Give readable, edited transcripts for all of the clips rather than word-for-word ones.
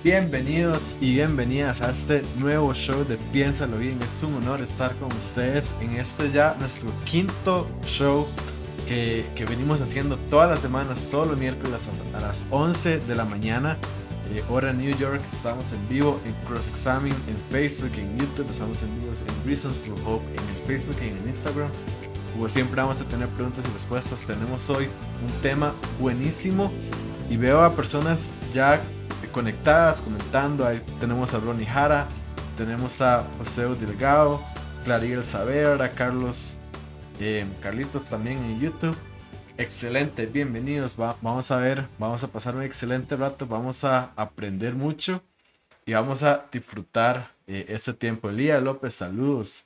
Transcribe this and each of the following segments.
Bienvenidos y bienvenidas a este nuevo show de Piénsalo Bien. Es un honor estar con ustedes en este ya nuestro quinto show que venimos haciendo todas las semanas, todos los miércoles a las 11 de la mañana, hora New York. Estamos en vivo en Cross Examine, en Facebook, en YouTube. Estamos en vivo en Reasons for Hope, en el Facebook y en el Instagram. Como siempre vamos a tener preguntas y respuestas. Tenemos hoy un tema buenísimo y veo a personas ya conectadas, comentando. Ahí tenemos a Ronnie Jara, tenemos a José Delgado, Clariel Saavedra, Carlos, Carlitos también en YouTube. Excelente, bienvenidos. Vamos a ver, vamos a pasar un excelente rato, vamos a aprender mucho y vamos a disfrutar este tiempo. Elía López, saludos.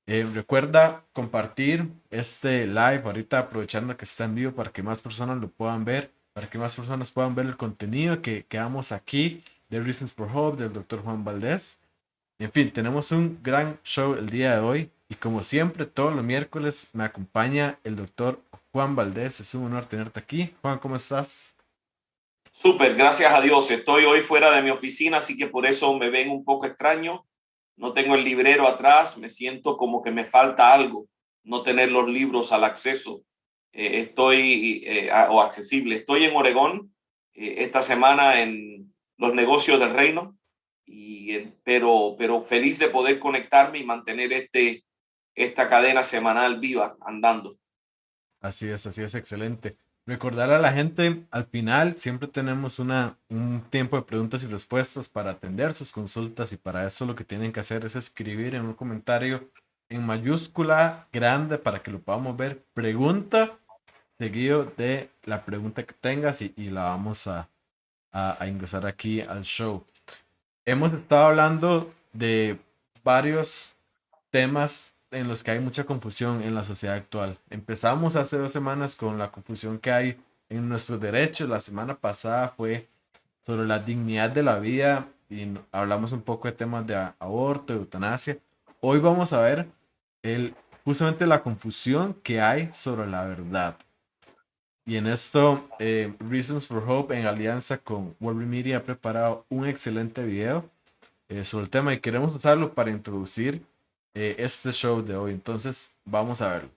Recuerda compartir este live ahorita, aprovechando que está en vivo, para que más personas lo puedan ver, para que más personas puedan ver el contenido que damos aquí de Reasons for Hope del Dr. Juan Valdez. En fin, tenemos un gran show el día de hoy y como siempre todos los miércoles me acompaña el Dr. Juan Valdez. Es un honor tenerte aquí. Juan, ¿cómo estás? Súper, gracias a Dios. Estoy hoy fuera de mi oficina, así que por eso me ven un poco extraño. No tengo el librero atrás, me siento como que me falta algo, no tener los libros al acceso. O accesible. Estoy en Oregón esta semana en los negocios del reino, pero feliz de poder conectarme y mantener esta cadena semanal viva, andando. Así es, excelente. Recordar a la gente, al final siempre tenemos un tiempo de preguntas y respuestas para atender sus consultas, y para eso lo que tienen que hacer es escribir en un comentario en mayúscula grande para que lo podamos ver. Pregunta seguido de la pregunta que tengas y la vamos a ingresar aquí al show. Hemos estado hablando de varios temas en los que hay mucha confusión en la sociedad actual. Empezamos hace 2 semanas con la confusión que hay en nuestros derechos. La semana pasada fue sobre la dignidad de la vida y hablamos un poco de temas de aborto, de eutanasia. Hoy vamos a ver justamente la confusión que hay sobre la verdad. Y en esto, Reasons for Hope, en alianza con World Media, ha preparado un excelente video sobre el tema y queremos usarlo para introducir este show de hoy. Entonces, vamos a verlo.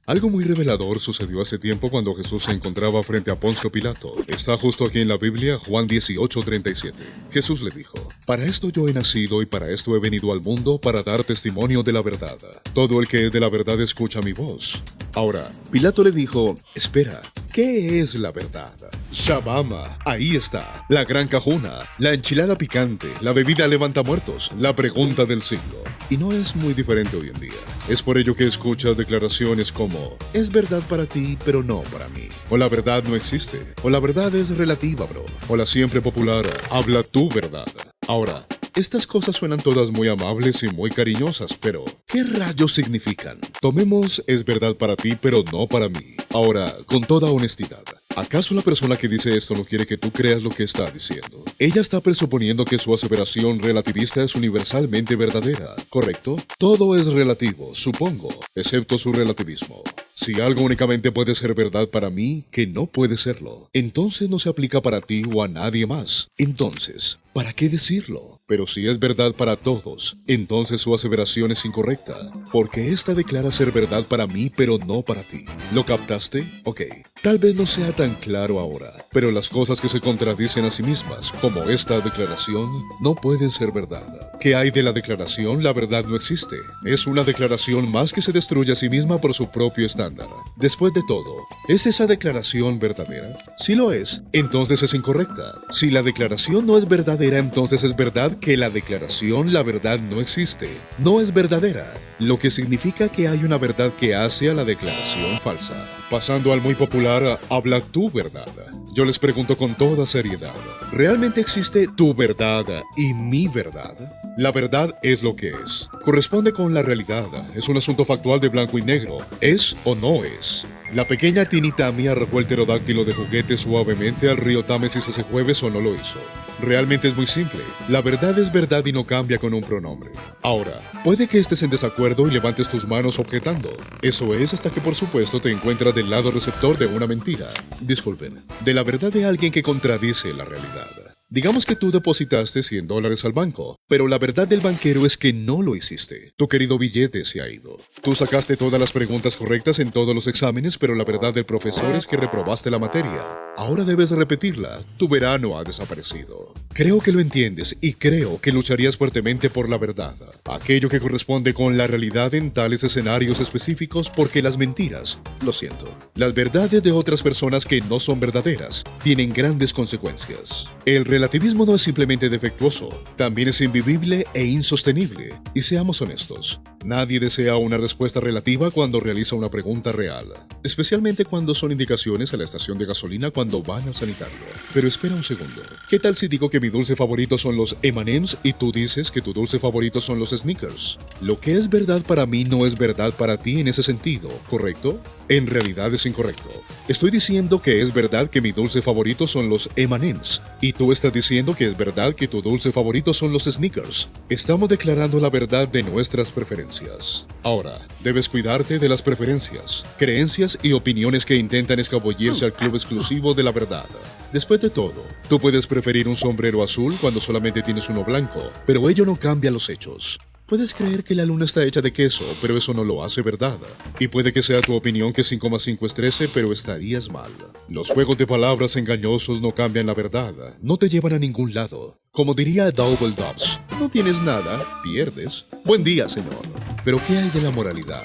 Algo muy revelador sucedió hace tiempo cuando Jesús se encontraba frente a Poncio Pilato. Está justo aquí en la Biblia, Juan 18:37. Jesús le dijo: "Para esto yo he nacido y para esto he venido al mundo, para dar testimonio de la verdad. Todo el que es de la verdad escucha mi voz." Ahora, Pilato le dijo: "Espera, ¿qué es la verdad?" Shabama, ahí está, la gran cajuna, la enchilada picante, la bebida levantamuertos, la pregunta del siglo. Y no es muy diferente hoy en día. Es por ello que escuchas declaraciones como: "Es verdad para ti, pero no para mí." O "la verdad no existe." O "la verdad es relativa, bro." O la siempre popular: "Habla tu verdad." Ahora, estas cosas suenan todas muy amables y muy cariñosas, pero ¿qué rayos significan? Tomemos "es verdad para ti, pero no para mí." Ahora, con toda honestidad, ¿acaso la persona que dice esto no quiere que tú creas lo que está diciendo? Ella está presuponiendo que su aseveración relativista es universalmente verdadera, ¿correcto? Todo es relativo, supongo, excepto su relativismo. Si algo únicamente puede ser verdad para mí, que no puede serlo, entonces no se aplica para ti o a nadie más. Entonces, ¿para qué decirlo? Pero si es verdad para todos, entonces su aseveración es incorrecta, porque esta declara ser verdad para mí, pero no para ti. ¿Lo captaste? Ok. Tal vez no sea tan claro ahora, pero las cosas que se contradicen a sí mismas, como esta declaración, no pueden ser verdad. ¿Qué hay de la declaración? La verdad no existe. Es una declaración más que se destruye a sí misma por su propio estándar. Después de todo, ¿es esa declaración verdadera? Si lo es, entonces es incorrecta. Si la declaración no es verdadera, entonces es verdad que la declaración, la verdad no existe. No es verdadera, lo que significa que hay una verdad que hace a la declaración falsa. Pasando al muy popular "habla tu verdad", yo les pregunto con toda seriedad: ¿realmente existe tu verdad y mi verdad? La verdad es lo que es. Corresponde con la realidad. Es un asunto factual de blanco y negro. ¿Es o no es? La pequeña Tini Tammy arrojó el pterodáctilo de juguete suavemente al río Támesis ese jueves, ¿o no lo hizo? Realmente es muy simple. La verdad es verdad y no cambia con un pronombre. Ahora, puede que estés en desacuerdo y levantes tus manos objetando. Eso es hasta que por supuesto te encuentras del lado receptor de una mentira. Disculpen, de la verdad de alguien que contradice la realidad. Digamos que tú depositaste $100 al banco, pero la verdad del banquero es que no lo hiciste. Tu querido billete se ha ido. Tú sacaste todas las preguntas correctas en todos los exámenes, pero la verdad del profesor es que reprobaste la materia. Ahora debes repetirla. Tu verano ha desaparecido. Creo que lo entiendes y creo que lucharías fuertemente por la verdad. Aquello que corresponde con la realidad en tales escenarios específicos porque las mentiras, lo siento, las verdades de otras personas que no son verdaderas, tienen grandes consecuencias. El relativismo no es simplemente defectuoso, también es invivible e insostenible. Y seamos honestos, nadie desea una respuesta relativa cuando realiza una pregunta real, especialmente cuando son indicaciones a la estación de gasolina cuando van al sanitario. Pero espera un segundo, ¿qué tal si digo que mi dulce favorito son los M&M's y tú dices que tu dulce favorito son los Snickers? Lo que es verdad para mí no es verdad para ti en ese sentido, ¿correcto? En realidad es incorrecto. Estoy diciendo que es verdad que mi dulce favorito son los M&M's y tú estás diciendo que es verdad que tu dulce favorito son los Snickers. Estamos declarando la verdad de nuestras preferencias. Ahora, debes cuidarte de las preferencias, creencias y opiniones que intentan escabullirse al club exclusivo de la verdad. Después de todo, tú puedes preferir un sombrero azul cuando solamente tienes uno blanco, pero ello no cambia los hechos. Puedes creer que la luna está hecha de queso, pero eso no lo hace verdad. Y puede que sea tu opinión que 5 más 5 es 13, pero estarías mal. Los juegos de palabras engañosos no cambian la verdad, no te llevan a ningún lado. Como diría Double Dobbs, no tienes nada, pierdes. Buen día, señor. Pero ¿qué hay de la moralidad?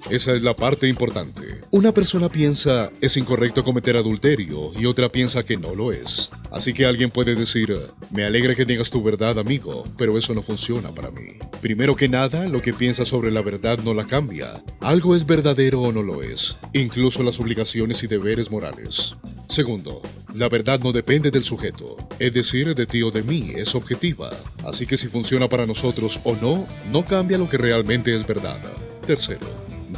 Esa es la parte importante. Una persona piensa es incorrecto cometer adulterio y otra piensa que no lo es. Así que alguien puede decir, me alegra que digas tu verdad, amigo, pero eso no funciona para mí. Primero que nada, lo que piensas sobre la verdad no la cambia. Algo es verdadero o no lo es, incluso las obligaciones y deberes morales. Segundo, la verdad no depende del sujeto, es decir, de ti o de mí, es objetiva. Así que si funciona para nosotros o no, no cambia lo que realmente es verdad. Tercero,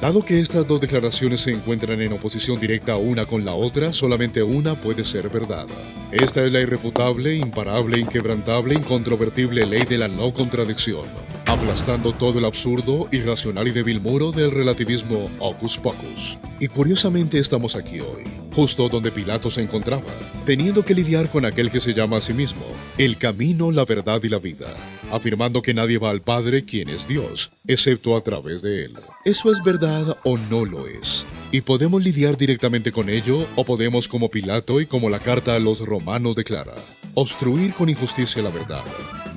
dado que estas dos declaraciones se encuentran en oposición directa una con la otra, solamente una puede ser verdad. Esta es la irrefutable, imparable, inquebrantable, incontrovertible ley de la no contradicción, aplastando todo el absurdo, irracional y débil muro del relativismo hocus pocus. Y curiosamente estamos aquí hoy, justo donde Pilato se encontraba, teniendo que lidiar con aquel que se llama a sí mismo, el camino, la verdad y la vida, afirmando que nadie va al Padre, quien es Dios, excepto a través de Él. ¿Eso es verdad o no lo es? Y podemos lidiar directamente con ello, o podemos, como Pilato y como la carta a los romanos declara, obstruir con injusticia la verdad,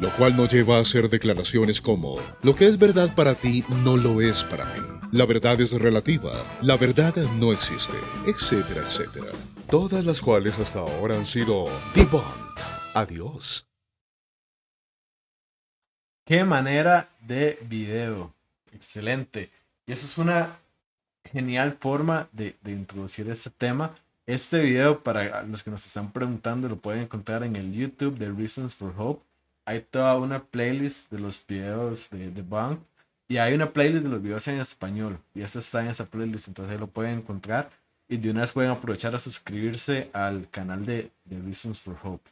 lo cual nos lleva a hacer declaraciones como, lo que es verdad para ti no lo es para mí. La verdad es relativa, la verdad no existe, etcétera, etcétera. Todas las cuales hasta ahora han sido debunked. Adiós. Qué manera de video. Excelente. Y eso es una genial forma de introducir este tema. Este video, para los que nos están preguntando, lo pueden encontrar en el YouTube de Reasons for Hope. Hay toda una playlist de los videos de Bunk y hay una playlist de los videos en español. Y este está en esa playlist, entonces ahí lo pueden encontrar. Y de una vez pueden aprovechar a suscribirse al canal de Reasons for Hope.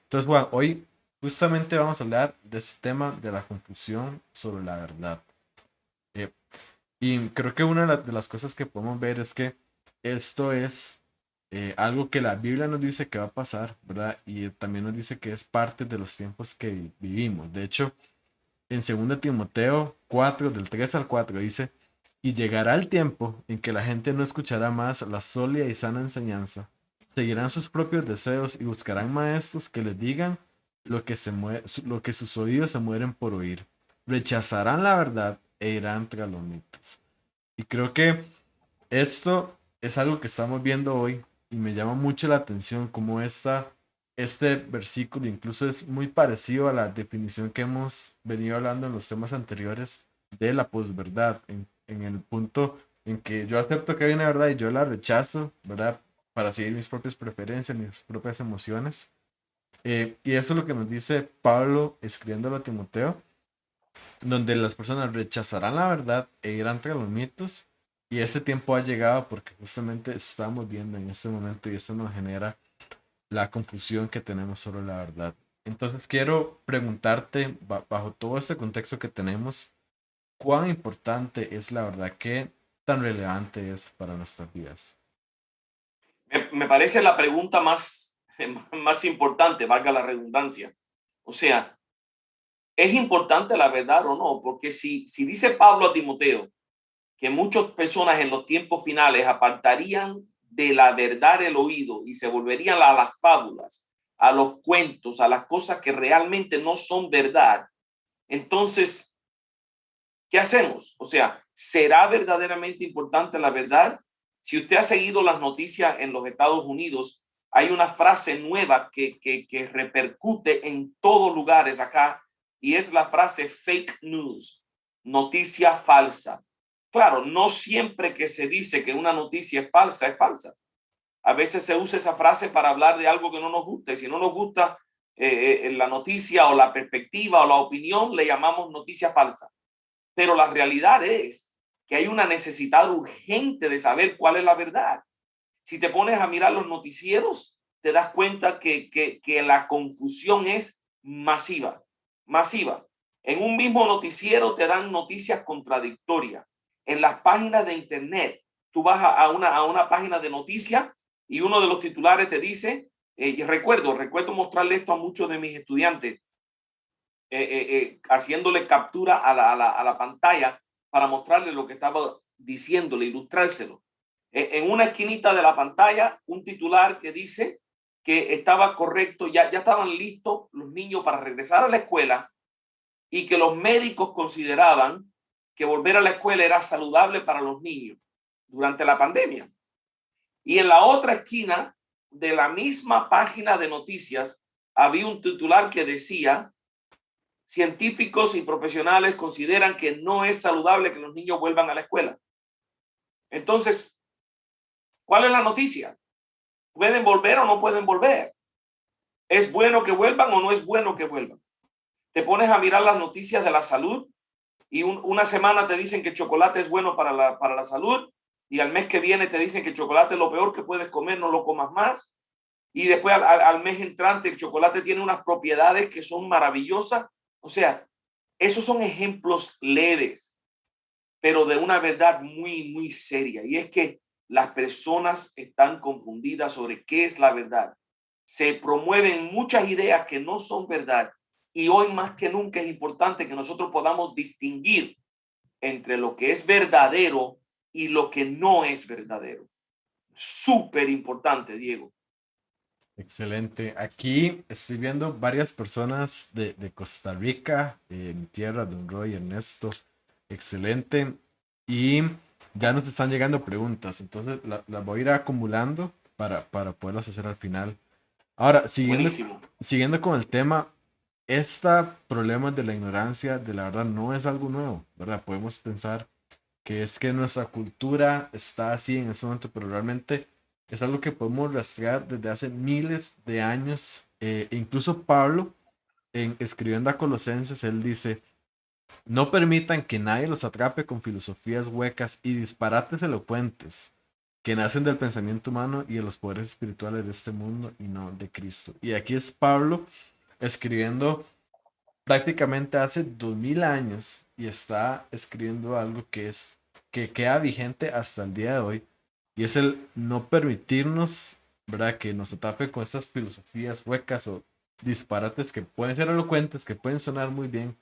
Entonces, Juan, hoy justamente vamos a hablar de este tema de la confusión sobre la verdad. Eh, y creo que una de las cosas que podemos ver es que esto es algo que la Biblia nos dice que va a pasar, ¿verdad? Y también nos dice que es parte de los tiempos que vivimos. De hecho, en 2 Timoteo 4, del 3 al 4, dice, y llegará el tiempo en que la gente no escuchará más la sólida y sana enseñanza, seguirán sus propios deseos y buscarán maestros que les digan lo que sus oídos se mueren por oír. Rechazarán la verdad e irán tras los mitos. Y creo que esto es algo que estamos viendo hoy y me llama mucho la atención cómo este versículo incluso es muy parecido a la definición que hemos venido hablando en los temas anteriores de la posverdad, en el punto en que yo acepto que hay una verdad y yo la rechazo, ¿verdad? Para seguir mis propias preferencias, mis propias emociones. Y eso es lo que nos dice Pablo escribiéndolo a Timoteo, donde las personas rechazarán la verdad e irán tras los mitos. Y ese tiempo ha llegado porque justamente estamos viendo en este momento y eso nos genera la confusión que tenemos sobre la verdad. Entonces quiero preguntarte, bajo todo este contexto que tenemos, ¿cuán importante es la verdad? ¿Qué tan relevante es para nuestras vidas? Me parece la pregunta más importante, valga la redundancia. O sea, ¿es importante la verdad o no? Porque si dice Pablo a Timoteo que muchas personas en los tiempos finales apartarían de la verdad el oído y se volverían a las fábulas, a los cuentos, a las cosas que realmente no son verdad, entonces, ¿qué hacemos? O sea, ¿será verdaderamente importante la verdad? Si usted ha seguido las noticias en los Estados Unidos, hay una frase nueva que repercute en todos lugares acá y es la frase fake news, noticia falsa. Claro, no siempre que se dice que una noticia es falsa, es falsa. A veces se usa esa frase para hablar de algo que no nos gusta y si no nos gusta la noticia o la perspectiva o la opinión, le llamamos noticia falsa. Pero la realidad es que hay una necesidad urgente de saber cuál es la verdad. Si te pones a mirar los noticieros, te das cuenta que la confusión es masiva, masiva. En un mismo noticiero te dan noticias contradictorias. En las páginas de internet, tú vas a una página de noticias y uno de los titulares te dice, y recuerdo mostrarle esto a muchos de mis estudiantes, haciéndole captura a la pantalla para mostrarle lo que estaba diciéndole, ilustrárselo. En una esquinita de la pantalla, un titular que dice que estaba correcto, ya estaban listos los niños para regresar a la escuela y que los médicos consideraban que volver a la escuela era saludable para los niños durante la pandemia. Y en la otra esquina de la misma página de noticias había un titular que decía: científicos y profesionales consideran que no es saludable que los niños vuelvan a la escuela. Entonces, ¿cuál es la noticia? ¿Pueden volver o no pueden volver? ¿Es bueno que vuelvan o no es bueno que vuelvan? Te pones a mirar las noticias de la salud y una semana te dicen que el chocolate es bueno para la salud y al mes que viene te dicen que el chocolate es lo peor que puedes comer, no lo comas más. Y después al mes entrante el chocolate tiene unas propiedades que son maravillosas. O sea, esos son ejemplos leves, pero de una verdad muy, muy seria. Y es que las personas están confundidas sobre qué es la verdad. Se promueven muchas ideas que no son verdad. Y hoy más que nunca es importante que nosotros podamos distinguir entre lo que es verdadero y lo que no es verdadero. Súper importante, Diego. Excelente. Aquí estoy viendo varias personas de Costa Rica, mi tierra, Don Roy, Ernesto. Excelente. Y ya nos están llegando preguntas, entonces las voy a ir acumulando para poderlas hacer al final. Ahora, Buenísimo. siguiendo con el tema, este problema de la ignorancia, de la verdad, no es algo nuevo, ¿verdad? Podemos pensar que es que nuestra cultura está así en ese momento, pero realmente es algo que podemos rastrear desde hace miles de años. Incluso Pablo, escribiendo a Colosenses, él dice, no permitan que nadie los atrape con filosofías huecas y disparates elocuentes que nacen del pensamiento humano y de los poderes espirituales de este mundo y no de Cristo. Y aquí es Pablo escribiendo prácticamente hace 2000 años y está escribiendo algo que queda vigente hasta el día de hoy y es el no permitirnos, ¿verdad? Que nos atrape con estas filosofías huecas o disparates que pueden ser elocuentes, que pueden sonar muy bien,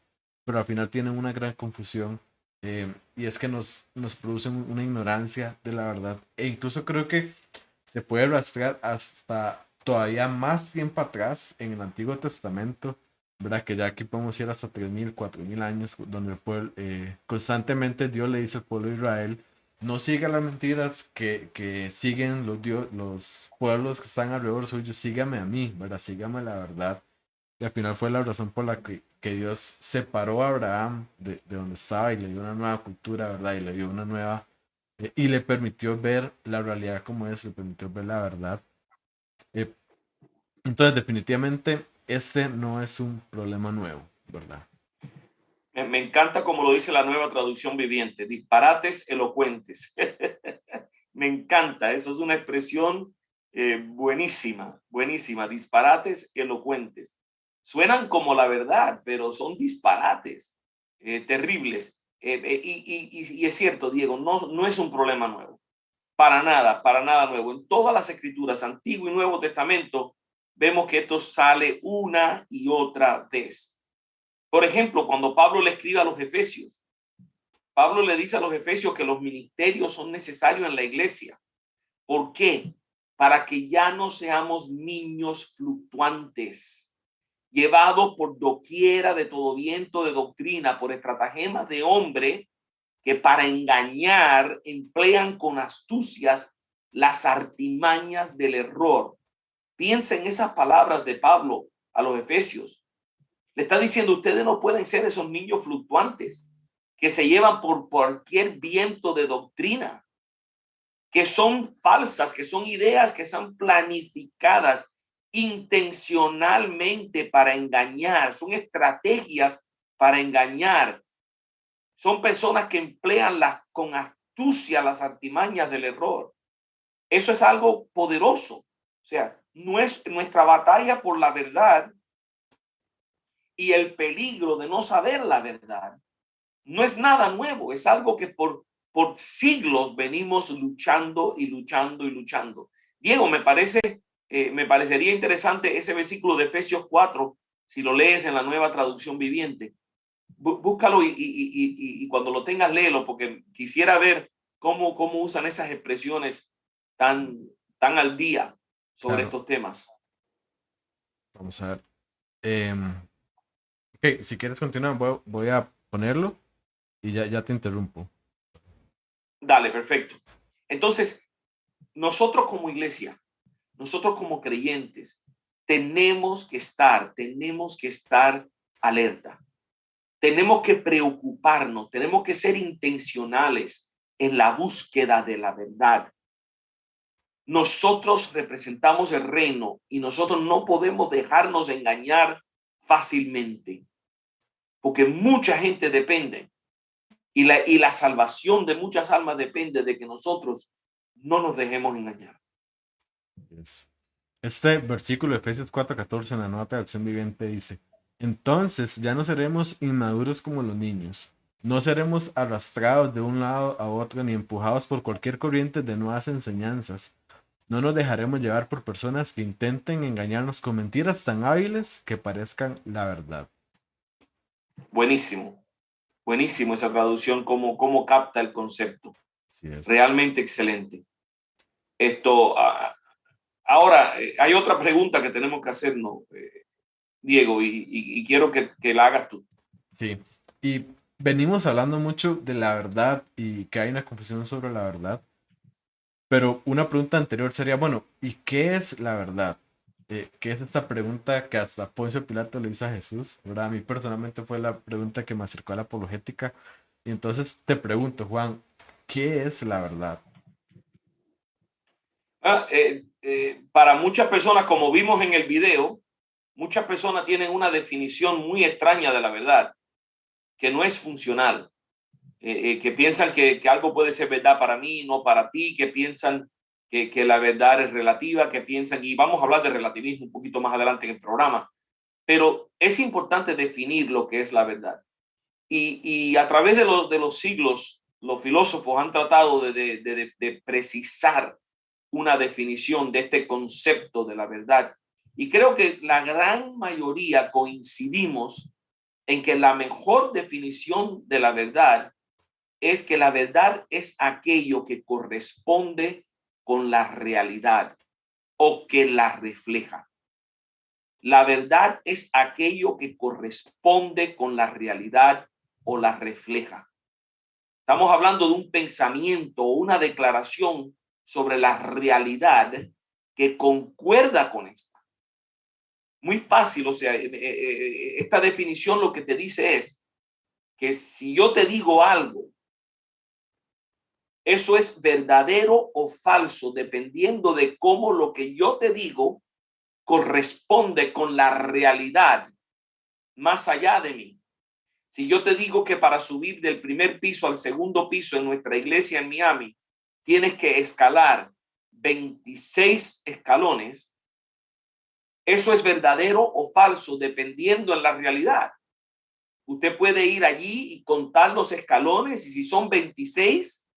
pero al final tienen una gran confusión, y es que nos producen una ignorancia de la verdad e incluso creo que se puede rastrear hasta todavía más tiempo atrás en el Antiguo Testamento, ¿verdad? Que ya aquí podemos ir hasta 3000, 4000 años, donde el pueblo, constantemente Dios le dice al pueblo de Israel, no siga las mentiras que siguen los pueblos que están alrededor suyo, sígame a mí, ¿verdad? Sígame la verdad. Y al final fue la razón por la que Dios separó a Abraham de donde estaba y le dio una nueva cultura, ¿verdad? Y le dio una nueva, y le permitió ver la realidad como es, le permitió ver la verdad. Eh, entonces, definitivamente, este no es un problema nuevo, ¿verdad? Me encanta como lo dice la nueva traducción viviente, disparates elocuentes. Me encanta, eso es una expresión buenísima, buenísima, disparates elocuentes. suenan como la verdad, pero son disparates terribles. Y es cierto, Diego, no es un problema nuevo. Para nada nuevo. En todas las escrituras, Antiguo y Nuevo Testamento, vemos que esto sale una y otra vez. Por ejemplo, cuando Pablo le escribe a los Efesios, Pablo le dice a los Efesios que los ministerios son necesarios en la iglesia. ¿Por qué? Para que ya no seamos niños fluctuantes, llevados por doquiera de todo viento de doctrina, por estratagemas de hombre que para engañar emplean con astucias las artimañas del error. Piensa en esas palabras de Pablo a los Efesios. Le está diciendo, ustedes no pueden ser esos niños fluctuantes que se llevan por cualquier viento de doctrina, que son falsas, que son ideas que son planificadas intencionalmente para engañar, son estrategias para engañar. Son personas que emplean con astucia las artimañas del error. Eso es algo poderoso. O sea, nuestra batalla por la verdad y el peligro de no saber la verdad no es nada nuevo. Es algo que por siglos venimos luchando y luchando y luchando. Diego, me parecería interesante ese versículo de Efesios 4, si lo lees en la Nueva Traducción Viviente. Búscalo y cuando lo tengas, léelo, porque quisiera ver cómo usan esas expresiones tan al día sobre estos temas. Vamos a ver. Ok, si quieres continuar, voy a ponerlo y ya te interrumpo. Dale, perfecto. Entonces, nosotros como iglesia, nosotros como creyentes, tenemos que estar alerta. Tenemos que preocuparnos, tenemos que ser intencionales en la búsqueda de la verdad. Nosotros representamos el reino y nosotros no podemos dejarnos engañar fácilmente, porque mucha gente depende y la salvación de muchas almas depende de que nosotros no nos dejemos engañar. Este versículo de Efesios 4:14 en la Nueva Traducción Viviente dice: entonces ya no seremos inmaduros como los niños, no seremos arrastrados de un lado a otro ni empujados por cualquier corriente de nuevas enseñanzas. No nos dejaremos llevar por personas que intenten engañarnos con mentiras tan hábiles que parezcan la verdad. Buenísimo esa traducción, cómo capta el concepto. Así es. Realmente excelente. Esto, ahora, hay otra pregunta que tenemos que hacernos, Diego, y quiero que la hagas tú. Sí, y venimos hablando mucho de la verdad y que hay una confusión sobre la verdad, pero una pregunta anterior sería, bueno, ¿y qué es la verdad? ¿Qué es esta pregunta que hasta Poncio Pilato le hizo a Jesús? ¿Verdad? A mí personalmente fue la pregunta que me acercó a la apologética. Y entonces te pregunto, Juan, ¿qué es la verdad? Para muchas personas, como vimos en el video, muchas personas tienen una definición muy extraña de la verdad, que no es funcional, que piensan que algo puede ser verdad para mí, no para ti, que piensan que la verdad es relativa, que piensan, y vamos a hablar de relativismo un poquito más adelante en el programa, pero es importante definir lo que es la verdad. Y a través de los siglos, los filósofos han tratado de precisar una definición de este concepto de la verdad. Y creo que la gran mayoría coincidimos en que la mejor definición de la verdad es que la verdad es aquello que corresponde con la realidad o que la refleja. La verdad es aquello que corresponde con la realidad o la refleja. Estamos hablando de un pensamiento o una declaración sobre la realidad que concuerda con esta. Muy fácil, o sea, esta definición lo que te dice es que si yo te digo algo, eso es verdadero o falso, dependiendo de cómo lo que yo te digo corresponde con la realidad más allá de mí. Si yo te digo que para subir del primer piso al segundo piso en nuestra iglesia en Miami, tienes que escalar 26 escalones, Eso es verdadero o falso, dependiendo en la realidad. Usted puede ir allí y contar los escalones, y si son 26,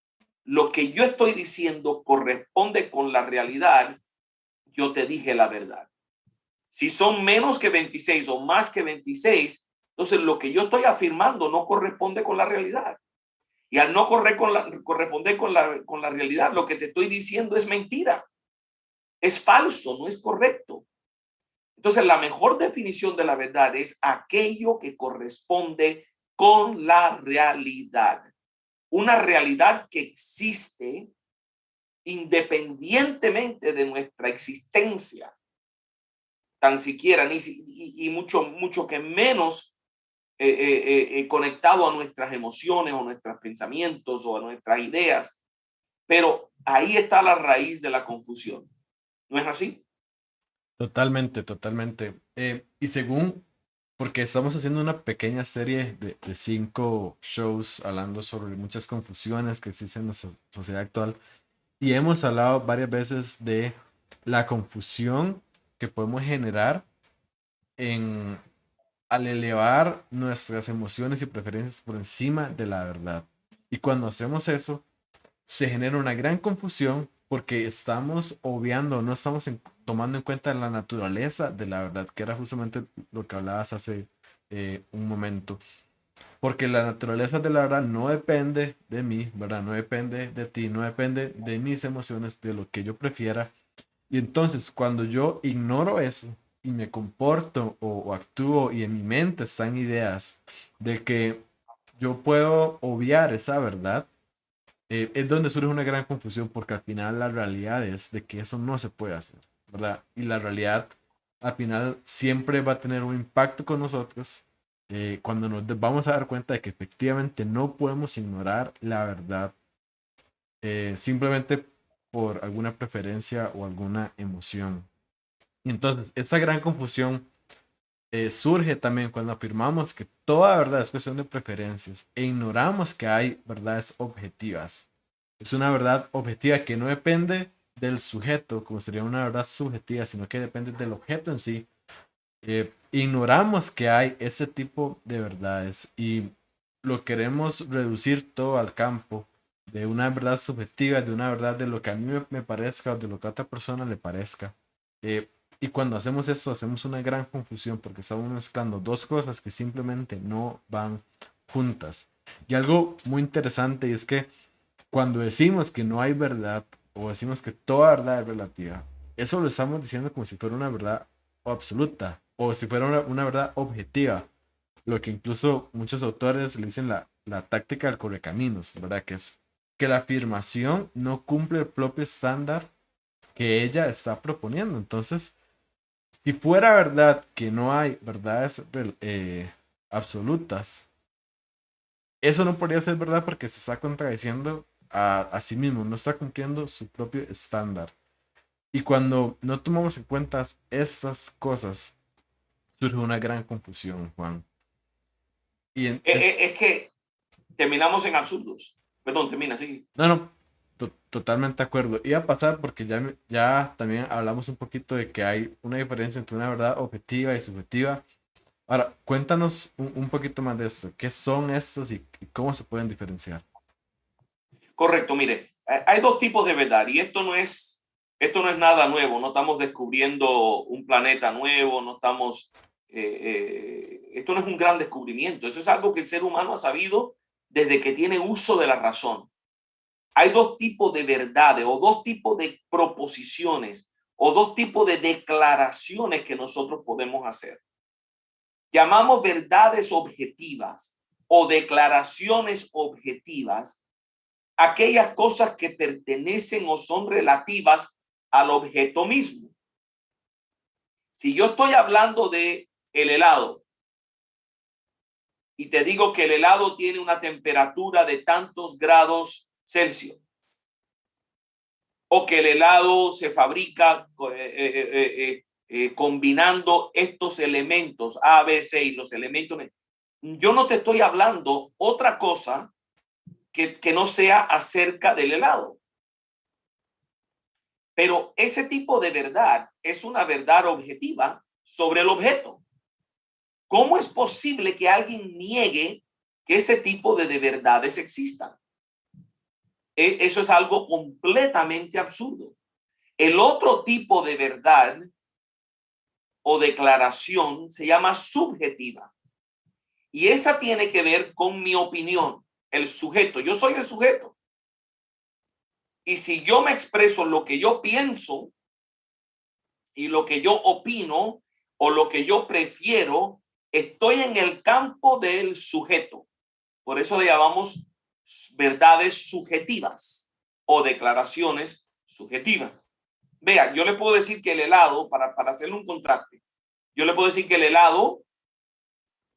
lo que yo estoy diciendo corresponde con la realidad. Yo te dije la verdad. Si son menos que 26 o más que 26, entonces lo que yo estoy afirmando no corresponde con la realidad. Y al no corresponder con la realidad, lo que te estoy diciendo es mentira. Es falso, no es correcto. Entonces, la mejor definición de la verdad es aquello que corresponde con la realidad. Una realidad que existe independientemente de nuestra existencia, tan siquiera, y mucho que menos conectado a nuestras emociones o nuestros pensamientos o a nuestras ideas. Pero ahí está la raíz de la confusión. ¿No es así? Totalmente, totalmente. Y según, porque estamos haciendo una pequeña serie de 5 shows hablando sobre muchas confusiones que existen en nuestra sociedad actual, y hemos hablado varias veces de la confusión que podemos generar en, al elevar nuestras emociones y preferencias por encima de la verdad. Y cuando hacemos eso, se genera una gran confusión porque estamos obviando, no estamos tomando en cuenta la naturaleza de la verdad, que era justamente lo que hablabas hace un momento. Porque la naturaleza de la verdad no depende de mí, ¿verdad? No depende de ti, no depende de mis emociones, de lo que yo prefiera. Y entonces, cuando yo ignoro eso y me comporto o actúo y en mi mente están ideas de que yo puedo obviar esa verdad, es donde surge una gran confusión porque al final la realidad es de que eso no se puede hacer, ¿verdad? Y la realidad al final siempre va a tener un impacto con nosotros cuando nos vamos a dar cuenta de que efectivamente no podemos ignorar la verdad simplemente por alguna preferencia o alguna emoción. Y entonces, esa gran confusión surge también cuando afirmamos que toda verdad es cuestión de preferencias e ignoramos que hay verdades objetivas. Es una verdad objetiva que no depende del sujeto, como sería una verdad subjetiva, sino que depende del objeto en sí. Ignoramos que hay ese tipo de verdades y lo queremos reducir todo al campo de una verdad subjetiva, de una verdad de lo que a mí me parezca o de lo que a otra persona le parezca. Eh, y cuando hacemos eso, hacemos una gran confusión porque estamos mezclando dos cosas que simplemente no van juntas. Y algo muy interesante es que cuando decimos que no hay verdad o decimos que toda verdad es relativa, eso lo estamos diciendo como si fuera una verdad absoluta o si fuera una verdad objetiva, lo que incluso muchos autores le dicen la táctica del correcaminos, ¿verdad? Que es que la afirmación no cumple el propio estándar que ella está proponiendo. Entonces, si fuera verdad que no hay verdades absolutas, eso no podría ser verdad porque se está contradiciendo a sí mismo, no está cumpliendo su propio estándar. Y cuando no tomamos en cuenta estas cosas, surge una gran confusión, Juan. Y Es que terminamos en absurdos. Perdón, termina, sí. no, no, totalmente de acuerdo. Iba a pasar porque ya también hablamos un poquito de que hay una diferencia entre una verdad objetiva y subjetiva. Ahora, cuéntanos un poquito más de esto. ¿Qué son estos y cómo se pueden diferenciar? Correcto, mire, hay dos tipos de verdad y esto no es nada nuevo, no estamos descubriendo un planeta nuevo, no estamos, esto no es un gran descubrimiento, eso es algo que el ser humano ha sabido desde que tiene uso de la razón. Hay dos tipos de verdades o dos tipos de proposiciones o dos tipos de declaraciones que nosotros podemos hacer. Llamamos verdades objetivas o declaraciones objetivas aquellas cosas que pertenecen o son relativas al objeto mismo. Si yo estoy hablando de el helado y te digo que el helado tiene una temperatura de tantos grados Celsius o que el helado se fabrica combinando estos elementos A, B, C y los elementos, yo no te estoy hablando otra cosa que no sea acerca del helado. Pero ese tipo de verdad es una verdad objetiva sobre el objeto. ¿Cómo es posible que alguien niegue que ese tipo de verdades existan? Eso es algo completamente absurdo. El otro tipo de verdad o declaración se llama subjetiva. Y esa tiene que ver con mi opinión, el sujeto. Yo soy el sujeto. Y si yo me expreso lo que yo pienso y lo que yo opino o lo que yo prefiero, estoy en el campo del sujeto. Por eso le llamamos verdades subjetivas o declaraciones subjetivas. Vea, yo le puedo decir que el helado, para hacerle un contraste, yo le puedo decir que el helado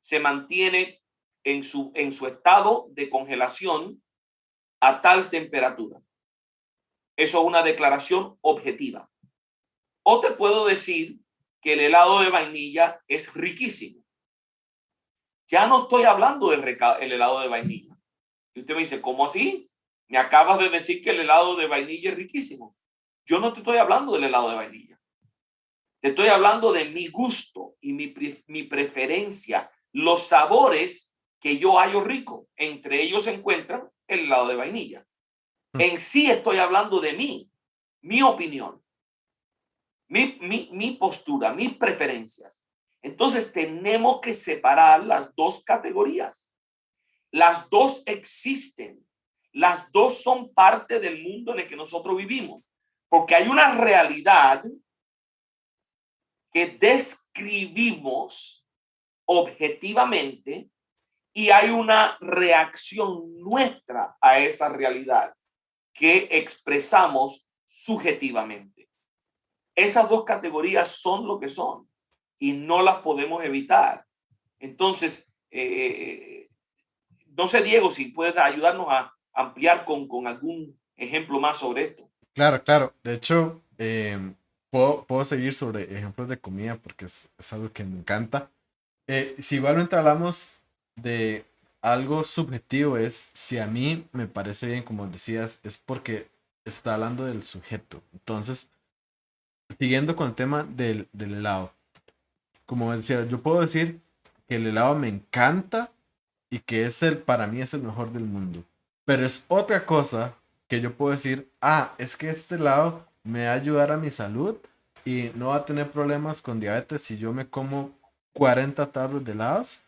se mantiene en su estado de congelación a tal temperatura. Eso es una declaración objetiva. O te puedo decir que el helado de vainilla es riquísimo. Ya no estoy hablando del helado de vainilla. Y usted me dice, ¿cómo así? Me acabas de decir que el helado de vainilla es riquísimo. Yo no te estoy hablando del helado de vainilla. Te estoy hablando de mi gusto y mi preferencia, los sabores que yo hallo rico. Entre ellos se encuentran el helado de vainilla. En sí estoy hablando de mí, mi opinión, mi postura, mis preferencias. Entonces tenemos que separar las dos categorías. Las dos existen. Las dos son parte del mundo en el que nosotros vivimos. Porque hay una realidad que describimos objetivamente y hay una reacción nuestra a esa realidad que expresamos subjetivamente. Esas dos categorías son lo que son y no las podemos evitar. Entonces, no sé, Diego, si puedes ayudarnos a ampliar con algún ejemplo más sobre esto. Claro, claro. De hecho, puedo seguir sobre ejemplos de comida porque es algo que me encanta. Si igualmente hablamos de algo subjetivo, es si a mí me parece bien, como decías, es porque está hablando del sujeto. Entonces, siguiendo con el tema del helado, como decía, yo puedo decir que el helado me encanta y que para mí es el mejor del mundo. Pero es otra cosa que yo puedo decir, es que este helado me va a ayudar a mi salud y no va a tener problemas con diabetes si yo me como 40 tablas de helados.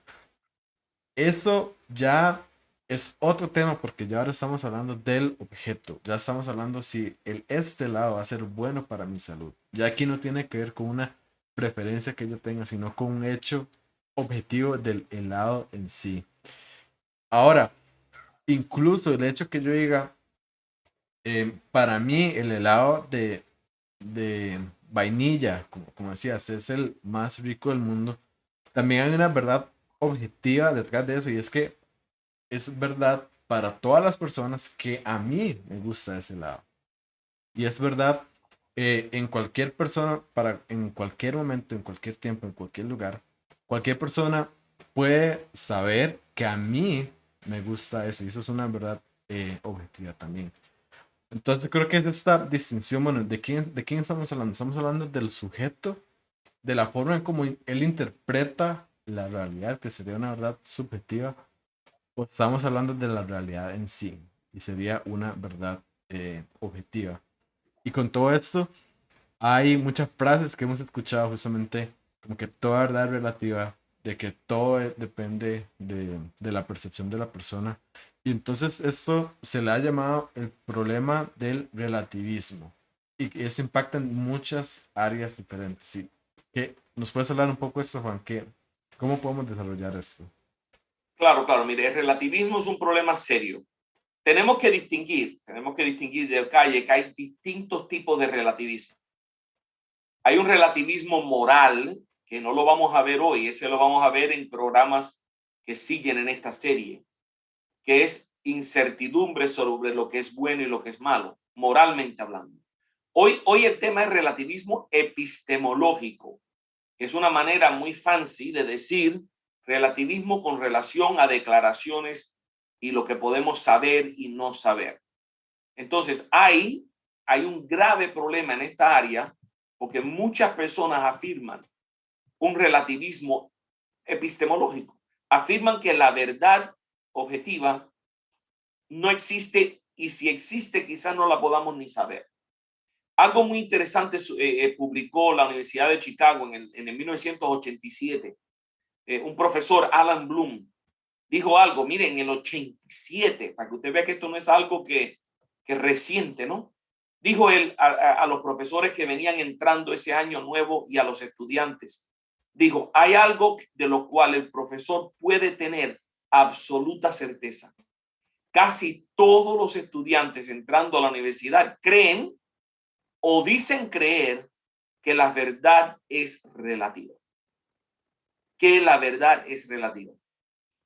Eso ya es otro tema porque ya ahora estamos hablando del objeto. Ya estamos hablando si este helado va a ser bueno para mi salud. Ya aquí no tiene que ver con una preferencia que yo tenga, sino con un hecho objetivo del helado en sí. Ahora, incluso el hecho que yo diga, para mí el helado de vainilla, como decías, es el más rico del mundo. También hay una verdad objetiva detrás de eso y es que es verdad para todas las personas que a mí me gusta ese helado. Y es verdad en cualquier persona, en cualquier momento, en cualquier tiempo, en cualquier lugar, cualquier persona puede saber que a mí me gusta eso. Y eso es una verdad objetiva también. Entonces creo que es esta distinción, bueno, ¿de quién estamos hablando? Estamos hablando del sujeto, de la forma en cómo él interpreta la realidad, que sería una verdad subjetiva, o estamos hablando de la realidad en sí, y sería una verdad objetiva. Y con todo esto, hay muchas frases que hemos escuchado justamente, como que toda verdad es relativa, de que todo depende de la percepción de la persona. Y entonces esto se le ha llamado el problema del relativismo. Y que eso impacta en muchas áreas diferentes. Sí. ¿Nos puedes hablar un poco de esto, Juan? ¿Cómo podemos desarrollar esto? Claro, claro. Mire, el relativismo es un problema serio. Tenemos que distinguir de calle que hay distintos tipos de relativismo. Hay un relativismo moral que no lo vamos a ver hoy, ese lo vamos a ver en programas que siguen en esta serie, que es incertidumbre sobre lo que es bueno y lo que es malo, moralmente hablando. Hoy el tema es relativismo epistemológico, que es una manera muy fancy de decir relativismo con relación a declaraciones y lo que podemos saber y no saber. Entonces, hay hay un grave problema en esta área porque muchas personas afirman un relativismo epistemológico. Afirman que la verdad objetiva no existe y si existe quizás no la podamos ni saber. Algo muy interesante publicó la Universidad de Chicago en el 1987. Un profesor, Alan Bloom, dijo algo, miren, en el 87, para que usted vea que esto no es algo que reciente, ¿no? Dijo él a los profesores que venían entrando ese año nuevo y a los estudiantes, dijo, hay algo de lo cual el profesor puede tener absoluta certeza. Casi todos los estudiantes entrando a la universidad creen o dicen creer que la verdad es relativa. Que la verdad es relativa.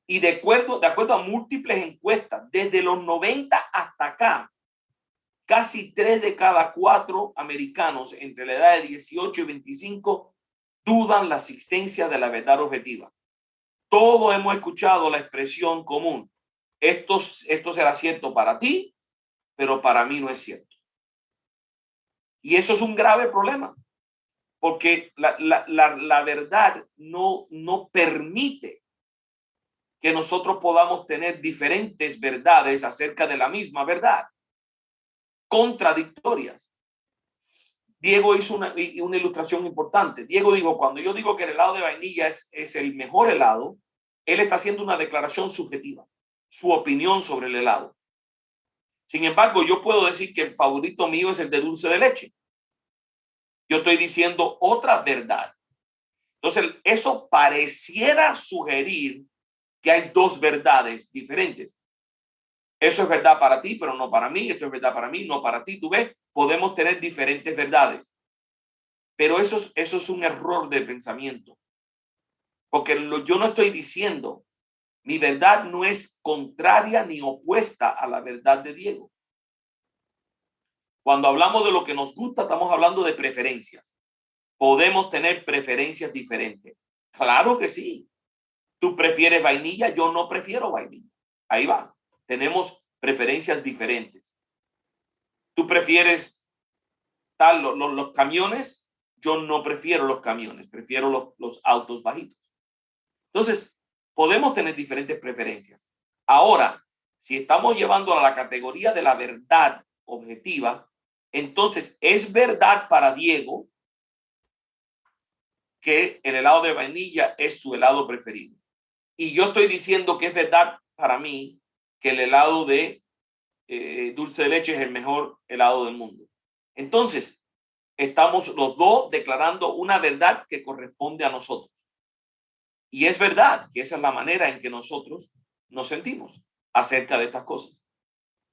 Y de acuerdo a múltiples encuestas, desde los 90 hasta acá, casi 3 de cada 4 americanos entre la edad de 18 y 25 dudan la existencia de la verdad objetiva. Todos hemos escuchado la expresión común. Esto será cierto para ti, pero para mí no es cierto. Y eso es un grave problema, porque la verdad no permite que nosotros podamos tener diferentes verdades acerca de la misma verdad, contradictorias. Diego hizo una ilustración importante. Diego dijo, cuando yo digo que el helado de vainilla es el mejor helado, él está haciendo una declaración subjetiva, su opinión sobre el helado. Sin embargo, yo puedo decir que el favorito mío es el de dulce de leche. Yo estoy diciendo otra verdad. Entonces, eso pareciera sugerir que hay dos verdades diferentes. Eso es verdad para ti, pero no para mí. Esto es verdad para mí, no para ti. Tú ves, podemos tener diferentes verdades. Pero eso es un error de pensamiento. Porque yo no estoy diciendo, mi verdad no es contraria ni opuesta a la verdad de Diego. Cuando hablamos de lo que nos gusta, estamos hablando de preferencias. Podemos tener preferencias diferentes. Claro que sí. Tú prefieres vainilla, yo no prefiero vainilla. Ahí va. Tenemos preferencias diferentes. Tú prefieres los camiones, yo no prefiero los camiones, prefiero los autos bajitos. Entonces, podemos tener diferentes preferencias. Ahora, si estamos llevando a la categoría de la verdad objetiva, entonces es verdad para Diego que el helado de vainilla es su helado preferido. Y yo estoy diciendo que es verdad para mí que el helado de dulce de leche es el mejor helado del mundo. Entonces, estamos los dos declarando una verdad que corresponde a nosotros. Y es verdad que esa es la manera en que nosotros nos sentimos acerca de estas cosas.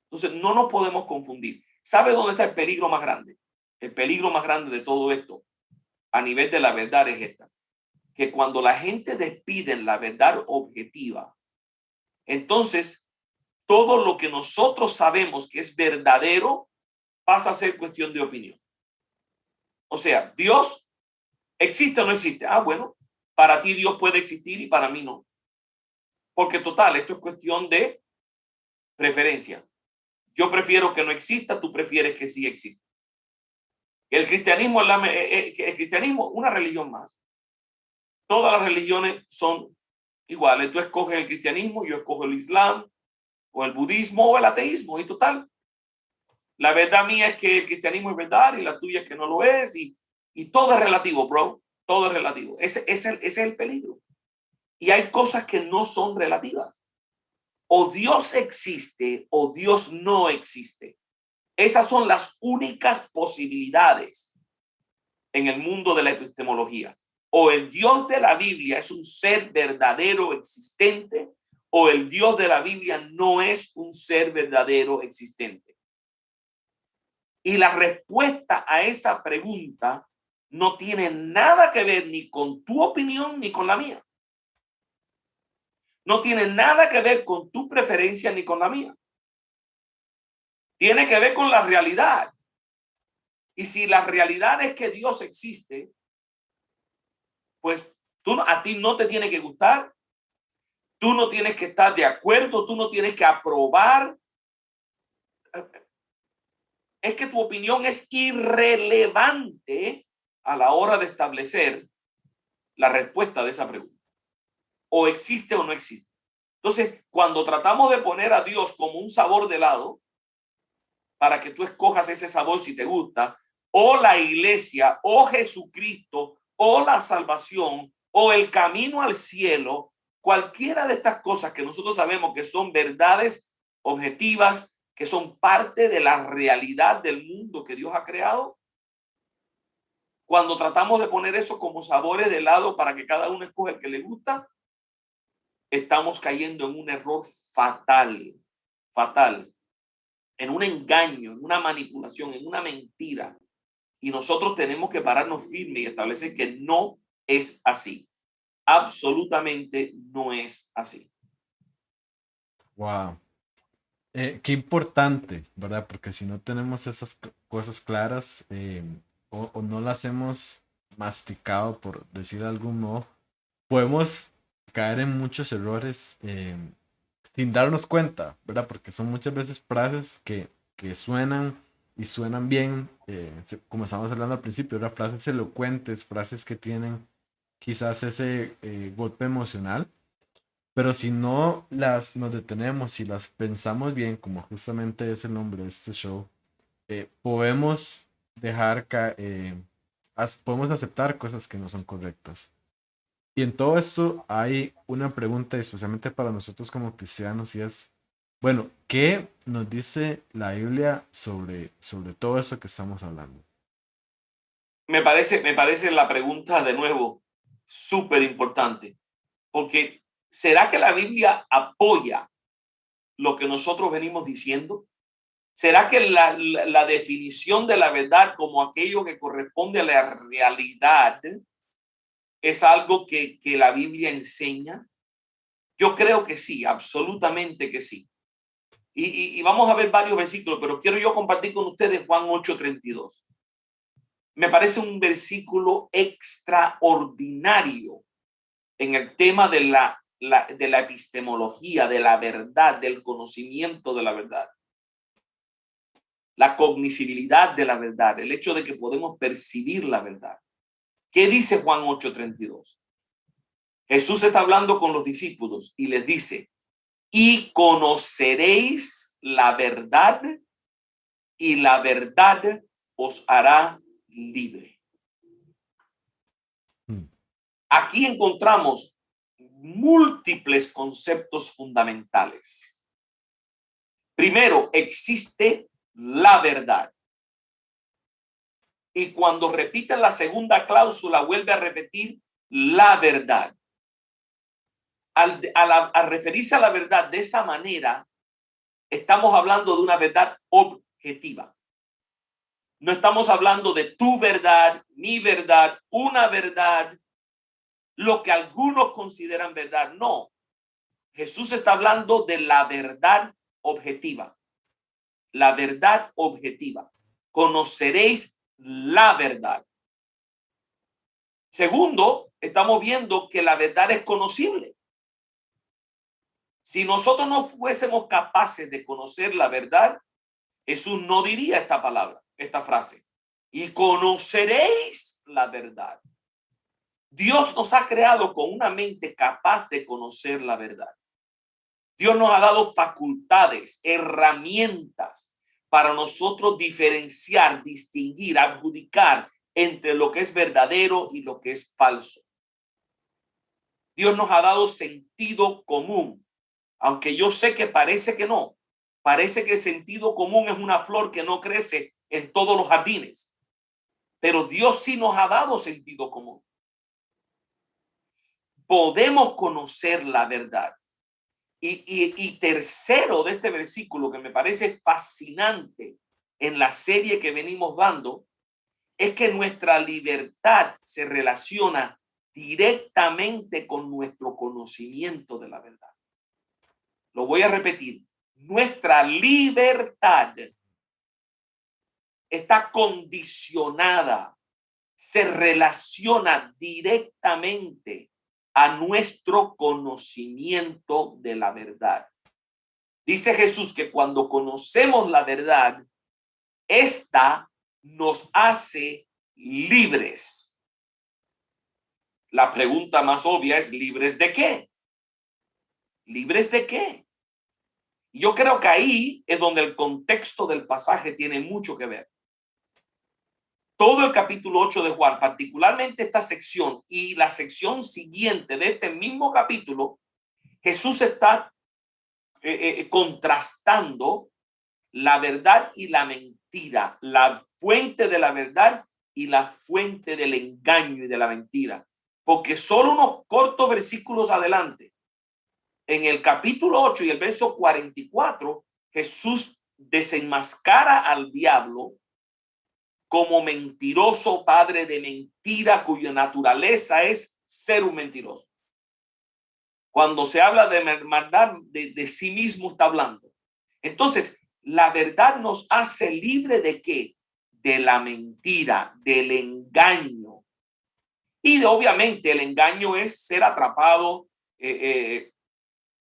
Entonces, no nos podemos confundir. ¿Sabe dónde está el peligro más grande? El peligro más grande de todo esto a nivel de la verdad es esta. Que cuando la gente despide la verdad objetiva, entonces todo lo que nosotros sabemos que es verdadero pasa a ser cuestión de opinión. O sea, ¿Dios existe o no existe? Ah, bueno, para ti Dios puede existir y para mí no. Porque total, esto es cuestión de preferencia. Yo prefiero que no exista, tú prefieres que sí exista. El cristianismo es una religión más. Todas las religiones son iguales. Tú escoges el cristianismo, yo escojo el islam, o el budismo, o el ateísmo, y total. La verdad mía es que el cristianismo es verdad y la tuya es que no lo es, y todo es relativo, bro. Todo es relativo. Ese es el peligro. Y hay cosas que no son relativas. O Dios existe o Dios no existe. Esas son las únicas posibilidades en el mundo de la epistemología. O el Dios de la Biblia es un ser verdadero existente, o el Dios de la Biblia no es un ser verdadero existente. Y la respuesta a esa pregunta no tiene nada que ver ni con tu opinión ni con la mía. No tiene nada que ver con tu preferencia ni con la mía. Tiene que ver con la realidad. Y si la realidad es que Dios existe, pues a ti no te tiene que gustar, tú no tienes que estar de acuerdo, tú no tienes que aprobar. es que tu opinión es irrelevante a la hora de establecer la respuesta de esa pregunta. O existe o no existe. Entonces, cuando tratamos de poner a Dios como un sabor de helado, para que tú escojas ese sabor si te gusta, o la iglesia, o Jesucristo, o la salvación, o el camino al cielo, cualquiera de estas cosas que nosotros sabemos que son verdades objetivas, que son parte de la realidad del mundo que Dios ha creado, cuando tratamos de poner eso como sabores de helado para que cada uno escoja el que le gusta, estamos cayendo en un error fatal, en un engaño, en una manipulación, en una mentira. Y nosotros tenemos que pararnos firmes y establecer que no es así. Absolutamente no es así. Wow. Qué importante, ¿verdad? Porque si no tenemos esas cosas claras o no las hemos masticado, por decir de algún modo, podemos caer en muchos errores sin darnos cuenta, ¿verdad? Porque son muchas veces frases que suenan y suenan bien, como estábamos hablando al principio, ¿verdad? Frases elocuentes, frases que tienen quizás ese golpe emocional, pero si no nos detenemos, si las pensamos bien, como justamente es el nombre de este show, podemos podemos aceptar cosas que no son correctas. Y en todo esto hay una pregunta, especialmente para nosotros como cristianos, y es, bueno, ¿qué nos dice la Biblia sobre todo eso que estamos hablando? Me parece la pregunta de nuevo súper importante, porque ¿será que la Biblia apoya lo que nosotros venimos diciendo? ¿Será que la definición de la verdad como aquello que corresponde a la realidad es algo que la Biblia enseña? Yo creo que sí, absolutamente que sí. Y vamos a ver varios versículos, pero quiero yo compartir con ustedes Juan 8:32. Me parece un versículo extraordinario en el tema de la epistemología, de la verdad, del conocimiento de la verdad, la cognoscibilidad de la verdad, el hecho de que podemos percibir la verdad. ¿Qué dice Juan 8:32? Jesús está hablando con los discípulos y les dice, y conoceréis la verdad y la verdad os hará libre. Aquí encontramos múltiples conceptos fundamentales. Primero, existe la verdad. Y cuando repite la segunda cláusula, vuelve a repetir la verdad. Al referirse a la verdad de esa manera, estamos hablando de una verdad objetiva. No estamos hablando de tu verdad, mi verdad, una verdad, lo que algunos consideran verdad. No. Jesús está hablando de la verdad objetiva. La verdad objetiva. Conoceréis la verdad. Segundo, estamos viendo que la verdad es conocible. Si nosotros no fuésemos capaces de conocer la verdad, Jesús no diría esta palabra, esta frase. Y conoceréis la verdad. Dios nos ha creado con una mente capaz de conocer la verdad. Dios nos ha dado facultades, herramientas para nosotros diferenciar, distinguir, adjudicar entre lo que es verdadero y lo que es falso. Dios nos ha dado sentido común, aunque yo sé que parece que no. Parece que el sentido común es una flor que no crece en todos los jardines, pero Dios sí nos ha dado sentido común. Podemos conocer la verdad. Y tercero de este versículo que me parece fascinante en la serie que venimos dando es que nuestra libertad se relaciona directamente con nuestro conocimiento de la verdad. Lo voy a repetir. Nuestra libertad está condicionada, se relaciona directamente a nuestro conocimiento de la verdad. Dice Jesús que cuando conocemos la verdad, esta nos hace libres. La pregunta más obvia es, ¿libres de qué? ¿Libres de qué? Yo creo que ahí es donde el contexto del pasaje tiene mucho que ver. Todo el capítulo 8 de Juan, particularmente esta sección y la sección siguiente de este mismo capítulo, Jesús está contrastando la verdad y la mentira, la fuente de la verdad y la fuente del engaño y de la mentira. Porque solo unos cortos versículos adelante, en el capítulo 8 y el verso 44, Jesús desenmascara al diablo como mentiroso, padre de mentira, cuya naturaleza es ser un mentiroso. Cuando se habla de maldad, de sí mismo está hablando. Entonces, la verdad nos hace libre de qué? De la mentira, del engaño. Y obviamente el engaño es ser atrapado,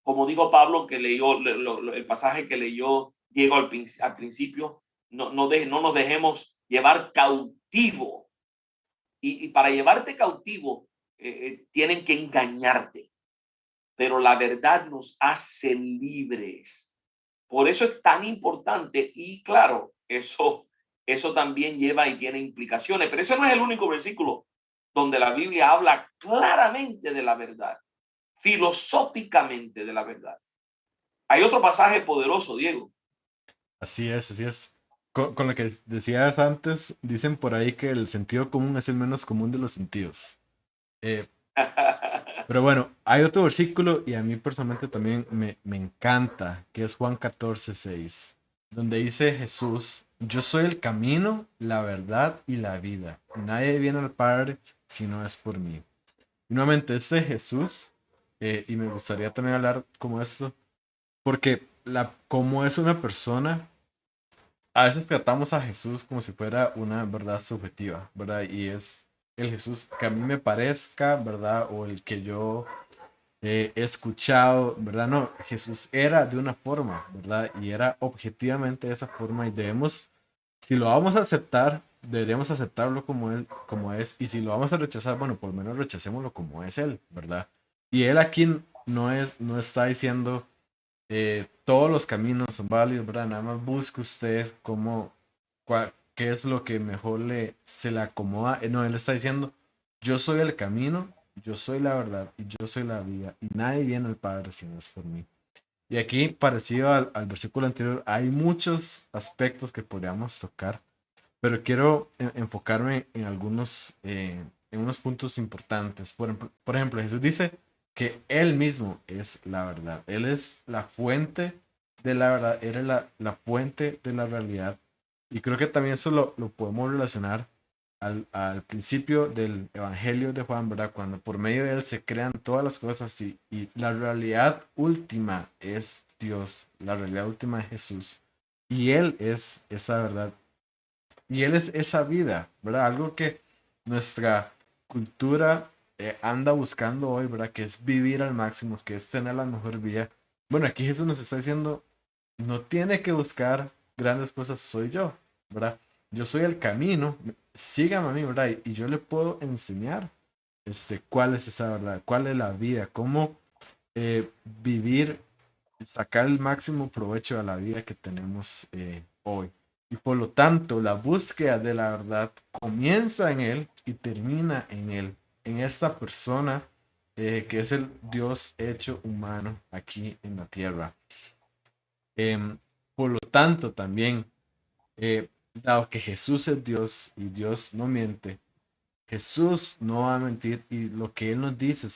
como dijo Pablo, que leyó el pasaje que leyó Diego al principio, no nos dejemos llevar cautivo. Y para llevarte cautivo, tienen que engañarte. Pero la verdad nos hace libres. Por eso es tan importante. Y claro, eso también lleva y tiene implicaciones. Pero eso no es el único versículo donde la Biblia habla claramente de la verdad, filosóficamente de la verdad. Hay otro pasaje poderoso, Diego. Así es, así es. Con lo que decías antes, dicen por ahí que el sentido común es el menos común de los sentidos. Pero bueno, hay otro versículo y a mí personalmente también me encanta, que es Juan 14:6, donde dice Jesús, yo soy el camino, la verdad y la vida. Nadie viene al Padre si no es por mí. Y nuevamente, este Jesús, y me gustaría también hablar como esto, porque como es una persona, a veces tratamos a Jesús como si fuera una verdad subjetiva, ¿verdad? Y es el Jesús que a mí me parezca, ¿verdad? O el que yo he escuchado, ¿verdad? No, Jesús era de una forma, ¿verdad? Y era objetivamente de esa forma y debemos, si lo vamos a aceptar, deberíamos aceptarlo como él, como es, y si lo vamos a rechazar, bueno, por lo menos rechacémoslo como es él, ¿verdad? Y él aquí no está diciendo todos los caminos son válidos, ¿verdad? Nada más busque usted qué es lo que mejor se le acomoda. No, él está diciendo, yo soy el camino, yo soy la verdad y yo soy la vida y nadie viene al Padre si no es por mí. Y aquí, parecido al versículo anterior, hay muchos aspectos que podríamos tocar, pero quiero enfocarme en en unos puntos importantes. Por ejemplo, Jesús dice que Él mismo es la verdad. Él es la fuente de la verdad, Él es la fuente de la realidad. Y creo que también eso lo podemos relacionar al principio del Evangelio de Juan, ¿verdad? Cuando por medio de Él se crean todas las cosas y la realidad última es Dios, la realidad última es Jesús. Y Él es esa verdad y Él es esa vida, ¿verdad? Algo que nuestra cultura anda buscando hoy, ¿verdad? Que es vivir al máximo, que es tener la mejor vida. Bueno, aquí Jesús nos está diciendo, no tiene que buscar grandes cosas, soy yo, ¿verdad? Yo soy el camino, sígame a mí, ¿verdad? Y yo le puedo enseñar cuál es esa verdad, cuál es la vida, cómo vivir, sacar el máximo provecho de la vida que tenemos hoy. Y por lo tanto, la búsqueda de la verdad comienza en Él y termina en Él, en esta persona que es el Dios hecho humano aquí en la tierra. Em, por lo tanto, también, dado que Jesús es Dios y Dios no miente, Jesús no va a mentir y lo que Él nos dice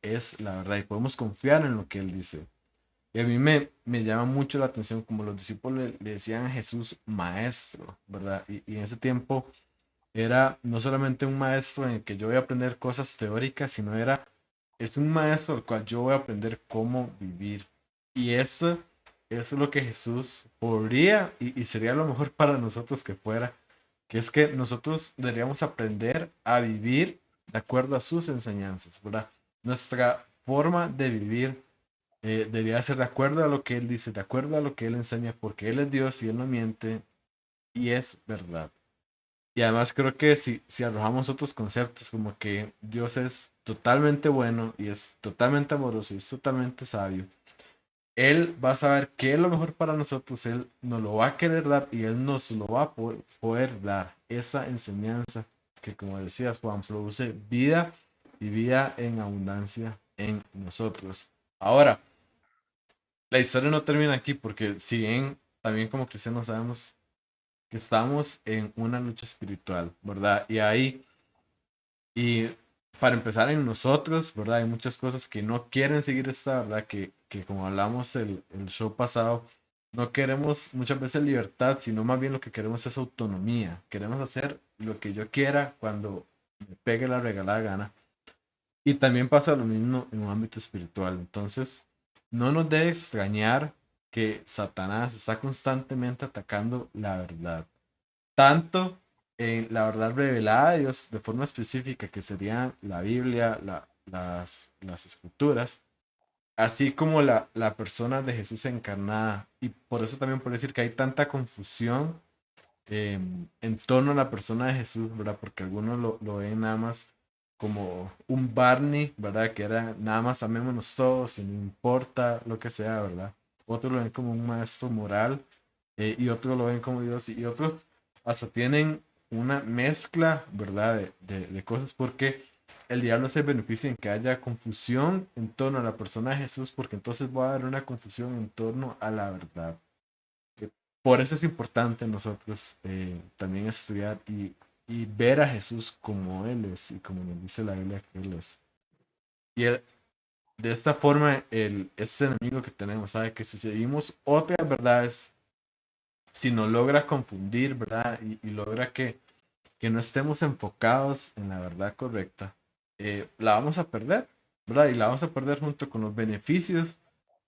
es la verdad y podemos confiar en lo que Él dice. Y a mí me llama mucho la atención como los discípulos le decían a Jesús maestro, ¿verdad? Y en ese tiempo era no solamente un maestro en el que yo voy a aprender cosas teóricas, sino es un maestro al cual yo voy a aprender cómo vivir. Y eso es lo que Jesús podría y sería lo mejor para nosotros que fuera, que es que nosotros deberíamos aprender a vivir de acuerdo a sus enseñanzas, ¿verdad? Nuestra forma de vivir debería ser de acuerdo a lo que Él dice, de acuerdo a lo que Él enseña, porque Él es Dios y Él no miente. y es verdad. Y además creo que si arrojamos otros conceptos como que Dios es totalmente bueno y es totalmente amoroso y es totalmente sabio, Él va a saber qué es lo mejor para nosotros, Él nos lo va a querer dar y Él nos lo va a poder dar. Esa enseñanza que, como decías, Juan, produce vida y vida en abundancia en nosotros. Ahora, la historia no termina aquí porque si bien también como cristianos sabemos que estamos en una lucha espiritual, ¿verdad? Y para empezar en nosotros, ¿verdad? Hay muchas cosas que no quieren seguir esta, ¿verdad? Que como hablamos el show pasado, no queremos muchas veces libertad, sino más bien lo que queremos es autonomía. Queremos hacer lo que yo quiera cuando me pegue la regalada gana. Y también pasa lo mismo en un ámbito espiritual. Entonces, no nos debe extrañar que Satanás está constantemente atacando la verdad tanto en la verdad revelada de Dios de forma específica, que serían la Biblia, las escrituras, así como la persona de Jesús encarnada. Y por eso también puedo decir que hay tanta confusión en torno a la persona de Jesús, ¿verdad? Porque algunos lo ven nada más como un Barney, ¿verdad? Que era nada más amémonos todos y no importa lo que sea, ¿verdad? Otros lo ven como un maestro moral y otros lo ven como Dios y otros hasta tienen una mezcla, ¿verdad? De cosas porque el diablo se beneficia en que haya confusión en torno a la persona de Jesús porque entonces va a haber una confusión en torno a la verdad. Por eso es importante nosotros también estudiar y ver a Jesús como Él es y como nos dice la Biblia que Él es. Y de esta forma, ese enemigo que tenemos, sabe que si seguimos otras verdades, si nos logra confundir, ¿verdad? Y logra que no estemos enfocados en la verdad correcta, la vamos a perder, ¿verdad? Y la vamos a perder junto con los beneficios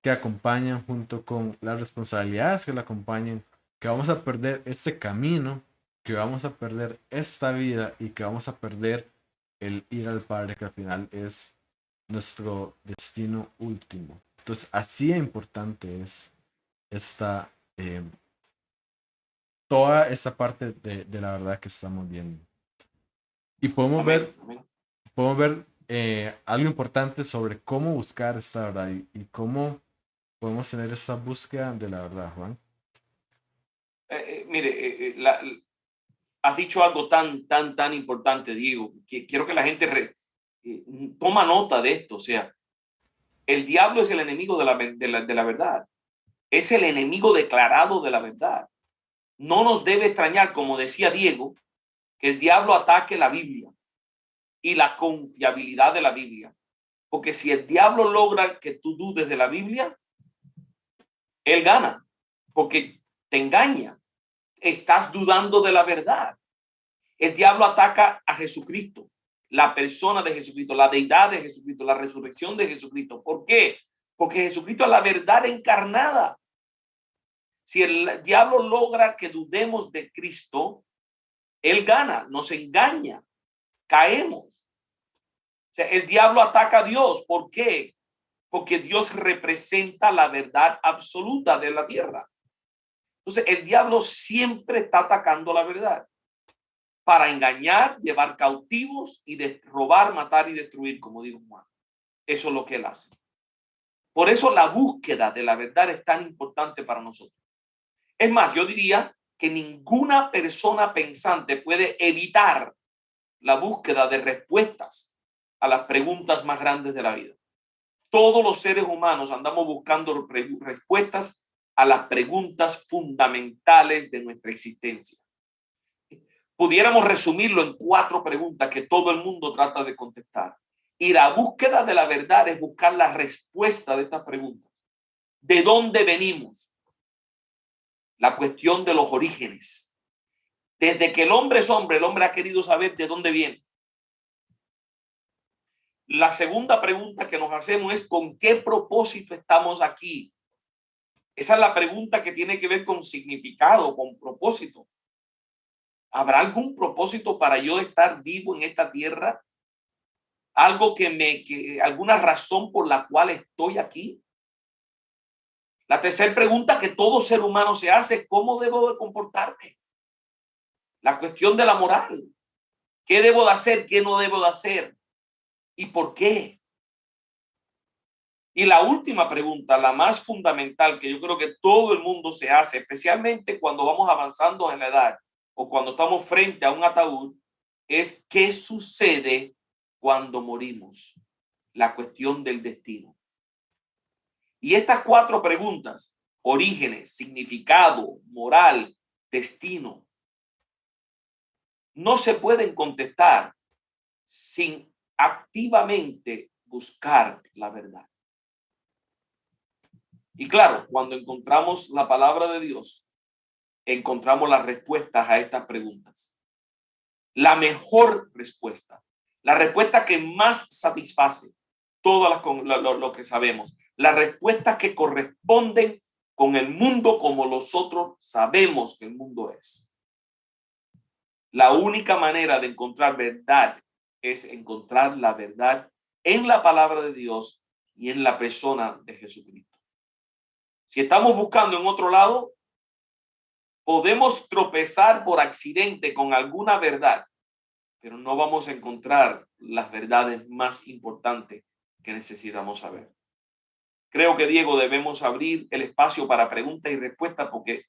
que acompañan, junto con las responsabilidades que la acompañan, que vamos a perder este camino, que vamos a perder esta vida y que vamos a perder el ir al Padre, que al final es nuestro destino último. Entonces, así de importante es esta, toda esta parte de la verdad que estamos viendo. Y Amén. Amén. podemos ver algo importante sobre cómo buscar esta verdad y cómo podemos tener esta búsqueda de la verdad, Juan. Mire, has dicho algo tan importante, Diego, que quiero que la gente toma nota de esto. O sea, el diablo es el enemigo de la verdad. Es el enemigo declarado de la verdad. No nos debe extrañar, como decía Diego, que el diablo ataque la Biblia y la confiabilidad de la Biblia. Porque si el diablo logra que tú dudes de la Biblia, él gana, porque te engaña. Estás dudando de la verdad. El diablo ataca a Jesucristo, la persona de Jesucristo, la deidad de Jesucristo, la resurrección de Jesucristo. ¿Por qué? Porque Jesucristo es la verdad encarnada. Si el diablo logra que dudemos de Cristo, él gana, nos engaña, caemos. O sea, el diablo ataca a Dios. ¿Por qué? Porque Dios representa la verdad absoluta de la tierra. Entonces, el diablo siempre está atacando la verdad para engañar, llevar cautivos y robar, matar y destruir, como dijo Juan. Eso es lo que él hace. Por eso la búsqueda de la verdad es tan importante para nosotros. Es más, yo diría que ninguna persona pensante puede evitar la búsqueda de respuestas a las preguntas más grandes de la vida. Todos los seres humanos andamos buscando respuestas a las preguntas fundamentales de nuestra existencia. Pudiéramos resumirlo en 4 preguntas que todo el mundo trata de contestar. Y la búsqueda de la verdad es buscar la respuesta de estas preguntas. ¿De dónde venimos? La cuestión de los orígenes. Desde que el hombre es hombre, el hombre ha querido saber de dónde viene. La segunda pregunta que nos hacemos es ¿con qué propósito estamos aquí? Esa es la pregunta que tiene que ver con significado, con propósito. ¿Habrá algún propósito para yo estar vivo en esta tierra? ¿Algo alguna razón por la cual estoy aquí? La tercera pregunta que todo ser humano se hace es ¿cómo debo de comportarme? La cuestión de la moral. ¿Qué debo de hacer? ¿Qué no debo de hacer? ¿Y por qué? Y la última pregunta, la más fundamental que yo creo que todo el mundo se hace, especialmente cuando vamos avanzando en la edad o cuando estamos frente a un ataúd, es ¿qué sucede cuando morimos? La cuestión del destino. Y estas 4 preguntas, orígenes, significado, moral, destino, no se pueden contestar sin activamente buscar la verdad. Y claro, cuando encontramos la palabra de Dios, encontramos las respuestas a estas preguntas. La mejor respuesta, la respuesta que más satisface todas lo que sabemos, las respuestas que corresponden con el mundo como nosotros sabemos que el mundo es. La única manera de encontrar verdad es encontrar la verdad en la palabra de Dios y en la persona de Jesucristo. Si estamos buscando en otro lado, podemos tropezar por accidente con alguna verdad, pero no vamos a encontrar las verdades más importantes que necesitamos saber. Creo que, Diego, debemos abrir el espacio para preguntas y respuestas porque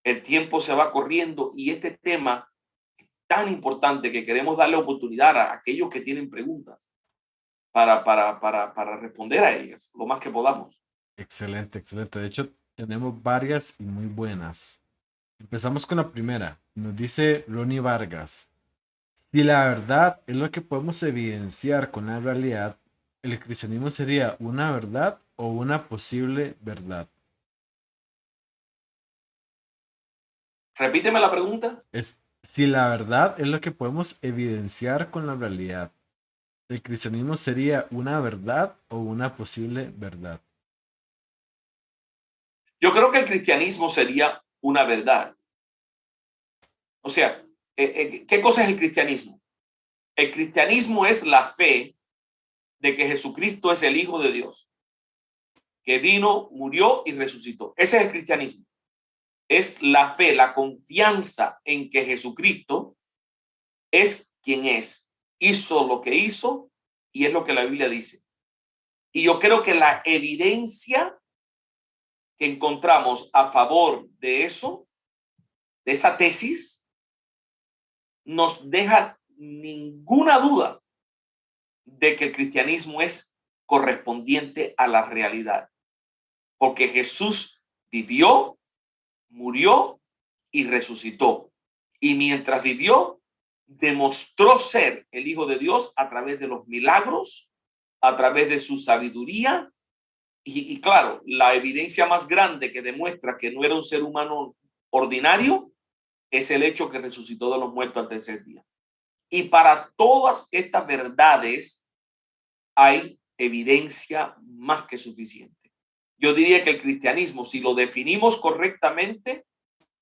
el tiempo se va corriendo y este tema es tan importante que queremos darle oportunidad a aquellos que tienen preguntas para responder a ellas lo más que podamos. Excelente, excelente. De hecho, tenemos varias y muy buenas. Empezamos con la primera. Nos dice Ronnie Vargas. Si la verdad es lo que podemos evidenciar con la realidad, ¿el cristianismo sería una verdad o una posible verdad? Repíteme la pregunta. Es si la verdad es lo que podemos evidenciar con la realidad, ¿el cristianismo sería una verdad o una posible verdad? Yo creo que el cristianismo sería una verdad. O sea, ¿qué cosa es el cristianismo? El cristianismo es la fe de que Jesucristo es el Hijo de Dios, que vino, murió y resucitó. Ese es el cristianismo. Es la fe, la confianza en que Jesucristo es quien es, hizo lo que hizo y es lo que la Biblia dice. Y yo creo que la evidencia que encontramos a favor de eso, de esa tesis, nos deja ninguna duda de que el cristianismo es correspondiente a la realidad. Porque Jesús vivió, murió y resucitó. Y mientras vivió, demostró ser el Hijo de Dios a través de los milagros, a través de su sabiduría. Y claro, la evidencia más grande que demuestra que no era un ser humano ordinario es el hecho que resucitó de los muertos al tercer día. Y para todas estas verdades hay evidencia más que suficiente. Yo diría que el cristianismo, si lo definimos correctamente,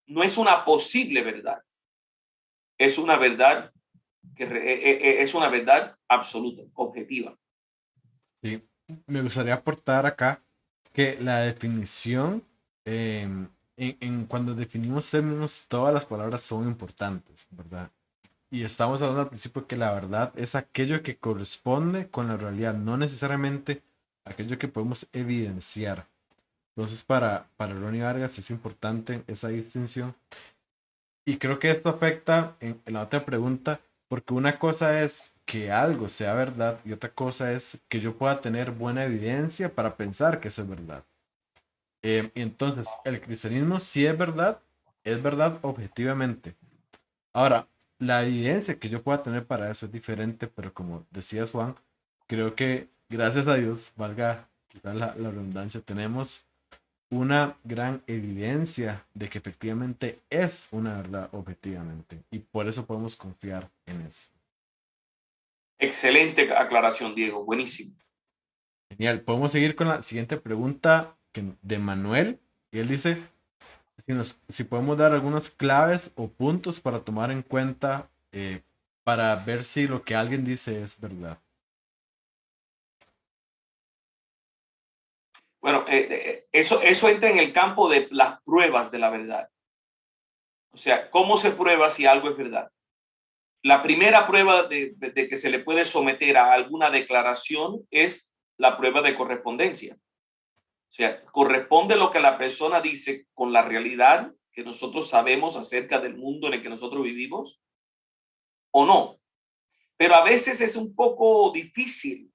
no es una posible verdad. Es una verdad es una verdad absoluta, objetiva. Sí, me gustaría aportar acá que la definición, cuando definimos términos, todas las palabras son importantes, ¿verdad? Y estamos hablando al principio que la verdad es aquello que corresponde con la realidad, no necesariamente aquello que podemos evidenciar. Entonces, para Ronnie Vargas es importante esa distinción. Y creo que esto afecta en la otra pregunta, porque una cosa es que algo sea verdad y otra cosa es que yo pueda tener buena evidencia para pensar que eso es verdad. Y entonces, el cristianismo sí es verdad objetivamente. Ahora, la evidencia que yo pueda tener para eso es diferente, pero como decías Juan, creo que gracias a Dios, valga quizás la redundancia, tenemos una gran evidencia de que efectivamente es una verdad objetivamente y por eso podemos confiar en eso. Excelente aclaración, Diego. Buenísimo. Genial, podemos seguir con la siguiente pregunta de Manuel y él dice si podemos dar algunas claves o puntos para tomar en cuenta para ver si lo que alguien dice es verdad. Bueno, eso entra en el campo de las pruebas de la verdad. O sea, ¿cómo se prueba si algo es verdad? La primera prueba de que se le puede someter a alguna declaración es la prueba de correspondencia. O sea, corresponde lo que la persona dice con la realidad que nosotros sabemos acerca del mundo en el que nosotros vivimos o no. Pero a veces es un poco difícil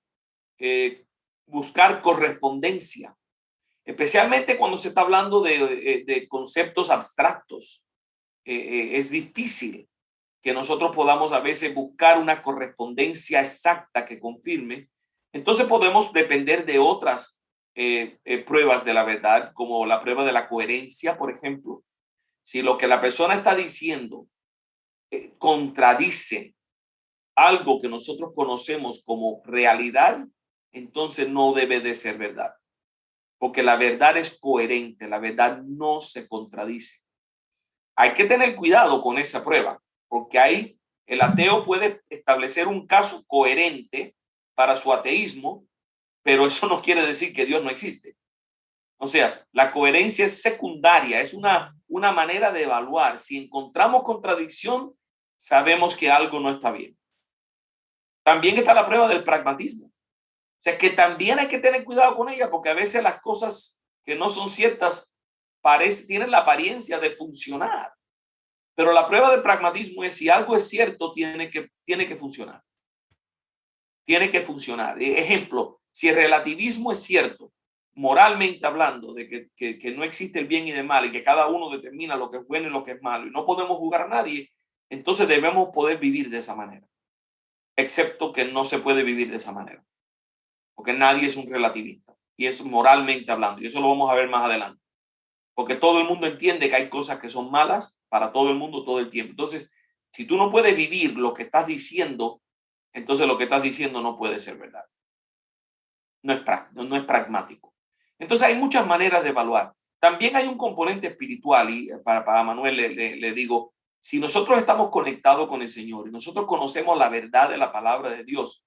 buscar correspondencia, especialmente cuando se está hablando de conceptos abstractos. Es difícil que nosotros podamos a veces buscar una correspondencia exacta que confirme. Entonces podemos depender de otras pruebas de la verdad, como la prueba de la coherencia, por ejemplo. Si lo que la persona está diciendo contradice algo que nosotros conocemos como realidad, entonces no debe de ser verdad, porque la verdad es coherente, la verdad no se contradice. Hay que tener cuidado con esa prueba, porque ahí el ateo puede establecer un caso coherente para su ateísmo, pero eso no quiere decir que Dios no existe. O sea, la coherencia es secundaria, es una manera de evaluar. Si encontramos contradicción, sabemos que algo no está bien. También está la prueba del pragmatismo. O sea, que también hay que tener cuidado con ella, porque a veces las cosas que no son ciertas tienen la apariencia de funcionar. Pero la prueba del pragmatismo es si algo es cierto, tiene que funcionar. Tiene que funcionar. Ejemplo, si el relativismo es cierto, moralmente hablando, de que no existe el bien y el mal y que cada uno determina lo que es bueno y lo que es malo y no podemos juzgar a nadie, entonces debemos poder vivir de esa manera. Excepto que no se puede vivir de esa manera, porque nadie es un relativista y es moralmente hablando, y eso lo vamos a ver más adelante, porque todo el mundo entiende que hay cosas que son malas para todo el mundo todo el tiempo. Entonces, si tú no puedes vivir lo que estás diciendo, entonces lo que estás diciendo no puede ser verdad. No es pragmático. Entonces hay muchas maneras de evaluar. También hay un componente espiritual y para Manuel le digo, si nosotros estamos conectados con el Señor y nosotros conocemos la verdad de la palabra de Dios,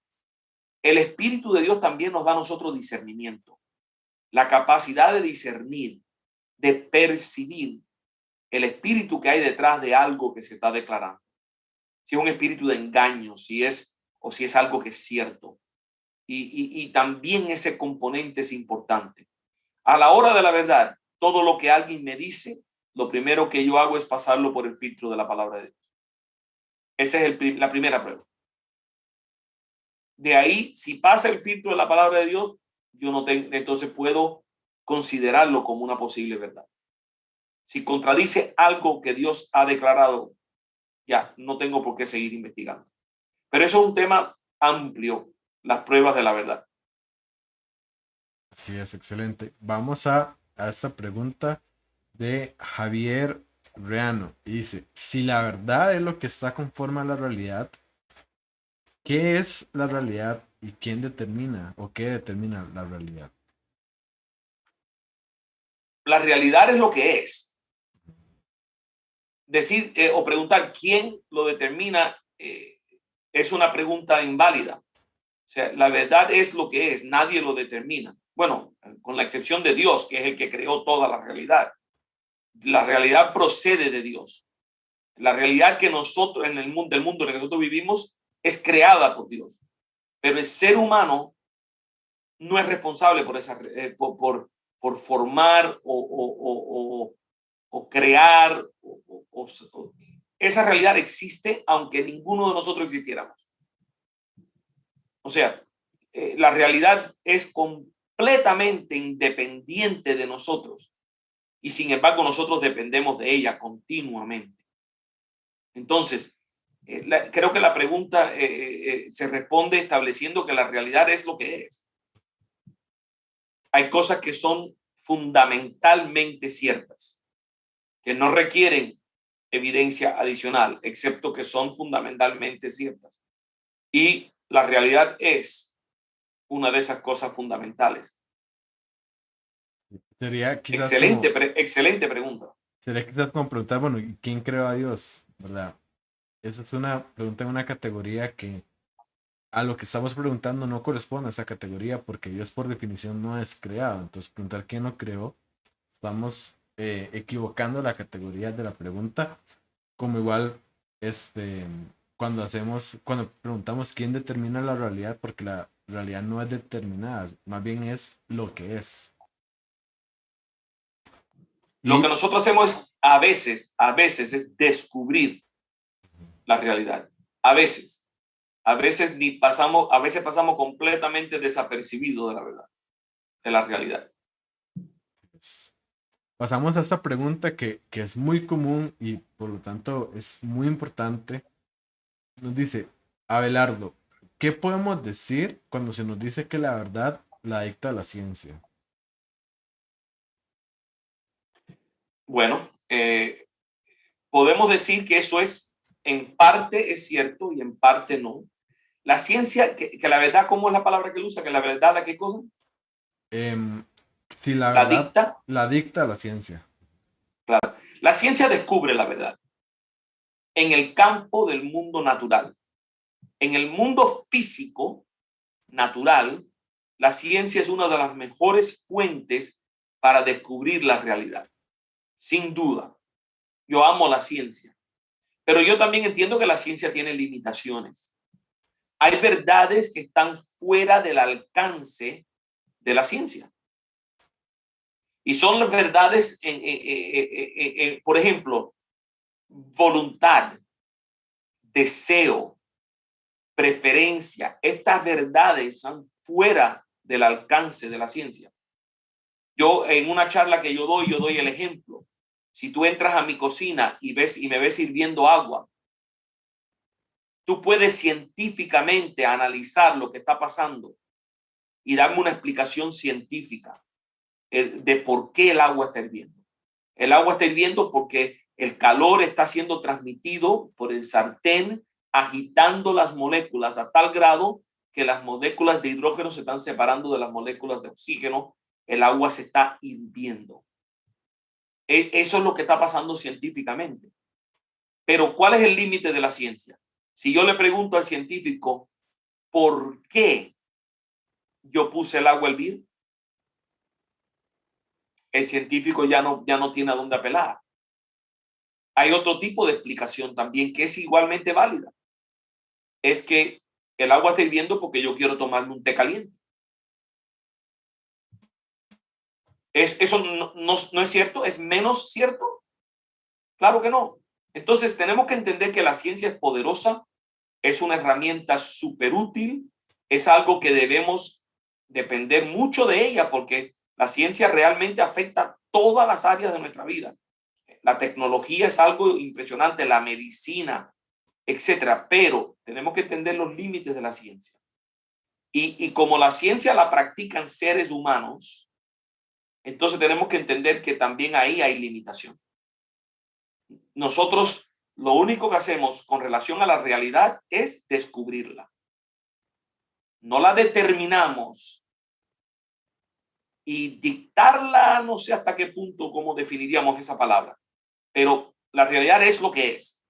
el Espíritu de Dios también nos da a nosotros discernimiento, la capacidad de discernir, de percibir el espíritu que hay detrás de algo que se está declarando. Si es un espíritu de engaño, si es algo que es cierto. Y también ese componente es importante. A la hora de la verdad, todo lo que alguien me dice, lo primero que yo hago es pasarlo por el filtro de la palabra de Dios. Esa es la primera prueba. De ahí, si pasa el filtro de la palabra de Dios, yo no tengo, entonces puedo considerarlo como una posible verdad. Si contradice algo que Dios ha declarado, ya no tengo por qué seguir investigando. Pero eso es un tema amplio, las pruebas de la verdad. Así es, excelente. Vamos a esta pregunta de Javier Reano. Y dice, si la verdad es lo que está conforme a la realidad, ¿qué es la realidad y quién determina o qué determina la realidad? La realidad es lo que es. Decir o preguntar quién lo determina es una pregunta inválida. O sea, la verdad es lo que es, nadie lo determina. Bueno, con la excepción de Dios, que es el que creó toda la realidad. La realidad procede de Dios. La realidad que nosotros en el mundo en el que nosotros vivimos es creada por Dios. Pero el ser humano no es responsable por esa por formar o crear esa realidad existe aunque ninguno de nosotros existiéramos. O sea, la realidad es completamente independiente de nosotros y sin embargo nosotros dependemos de ella continuamente. Entonces, creo que la pregunta se responde estableciendo que la realidad es lo que es. Hay cosas que son fundamentalmente ciertas, que no requieren evidencia adicional, excepto que son fundamentalmente ciertas. Y la realidad es una de esas cosas fundamentales. Sería quizás excelente pregunta. Sería quizás como preguntar, bueno, ¿y quién creó a Dios? ¿Verdad? Esa es una pregunta en una categoría que a lo que estamos preguntando no corresponde a esa categoría porque Dios por definición no es creado. Entonces preguntar quién lo creó, estamos equivocando la categoría de la pregunta. como igual, cuando preguntamos quién determina la realidad, porque la realidad no es determinada, más bien es lo que es. Lo Y que nosotros hacemos es, a veces es descubrir la realidad. A veces a veces pasamos completamente desapercibidos de la verdad, de la realidad. pues, pasamos a esta pregunta que es muy común y por lo tanto es muy importante. Nos dice, Abelardo, ¿qué podemos decir cuando se nos dice que la verdad la dicta la ciencia? Bueno, podemos decir que eso es, en parte es cierto y en parte no. La ciencia, que la verdad, ¿cómo es la palabra que él usa? Que la verdad, ¿la qué cosa? Em, si la La verdad dicta. la dicta la ciencia. Claro. La ciencia descubre la verdad en el campo del mundo natural. En el mundo físico, natural, la ciencia es una de las mejores fuentes para descubrir la realidad. Sin duda. Yo amo la ciencia. Pero yo también entiendo que la ciencia tiene limitaciones. Hay verdades que están fuera del alcance de la ciencia. Y son las verdades, por ejemplo, voluntad, deseo, preferencia. Estas verdades están fuera del alcance de la ciencia. Yo en una charla que yo doy el ejemplo. Si tú entras a mi cocina y me ves sirviendo agua, tú puedes científicamente analizar lo que está pasando y darme una explicación científica de por qué el agua está hirviendo. El agua está hirviendo porque el calor está siendo transmitido por el sartén, agitando las moléculas a tal grado que las moléculas de hidrógeno se están separando de las moléculas de oxígeno. El agua se está hirviendo. Eso es lo que está pasando científicamente. Pero ¿cuál es el límite de la ciencia? Si yo le pregunto al científico, ¿por qué yo puse el agua a hervir? El científico ya no tiene a dónde apelar. Hay otro tipo de explicación también que es igualmente válida. Es que el agua está hirviendo porque yo quiero tomarme un té caliente. ¿Eso no es cierto? ¿Es menos cierto? Claro que no. Entonces tenemos que entender que la ciencia es poderosa, es una herramienta súper útil, es algo que debemos depender mucho de ella porque la ciencia realmente afecta todas las áreas de nuestra vida. La tecnología es algo impresionante, la medicina, etcétera, pero tenemos que entender los límites de la ciencia. Y como la ciencia la practican seres humanos, entonces tenemos que entender que también ahí hay limitación. Nosotros lo único que hacemos con relación a la realidad es descubrirla. No la determinamos y dictarla, no sé hasta qué punto, cómo definiríamos esa palabra, pero la realidad es lo que es.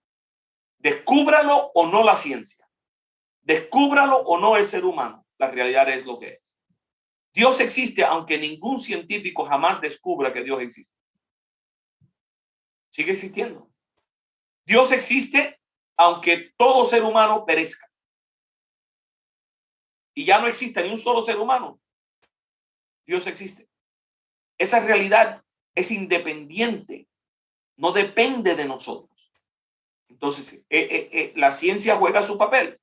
Descúbralo o no la ciencia. Descúbralo o no el ser humano. La realidad es lo que es. Dios existe aunque ningún científico jamás descubra que Dios existe. Sigue existiendo. Dios existe aunque todo ser humano perezca. Y ya no existe ni un solo ser humano. Dios existe. Esa realidad es independiente. No depende de nosotros. Entonces, la ciencia juega su papel,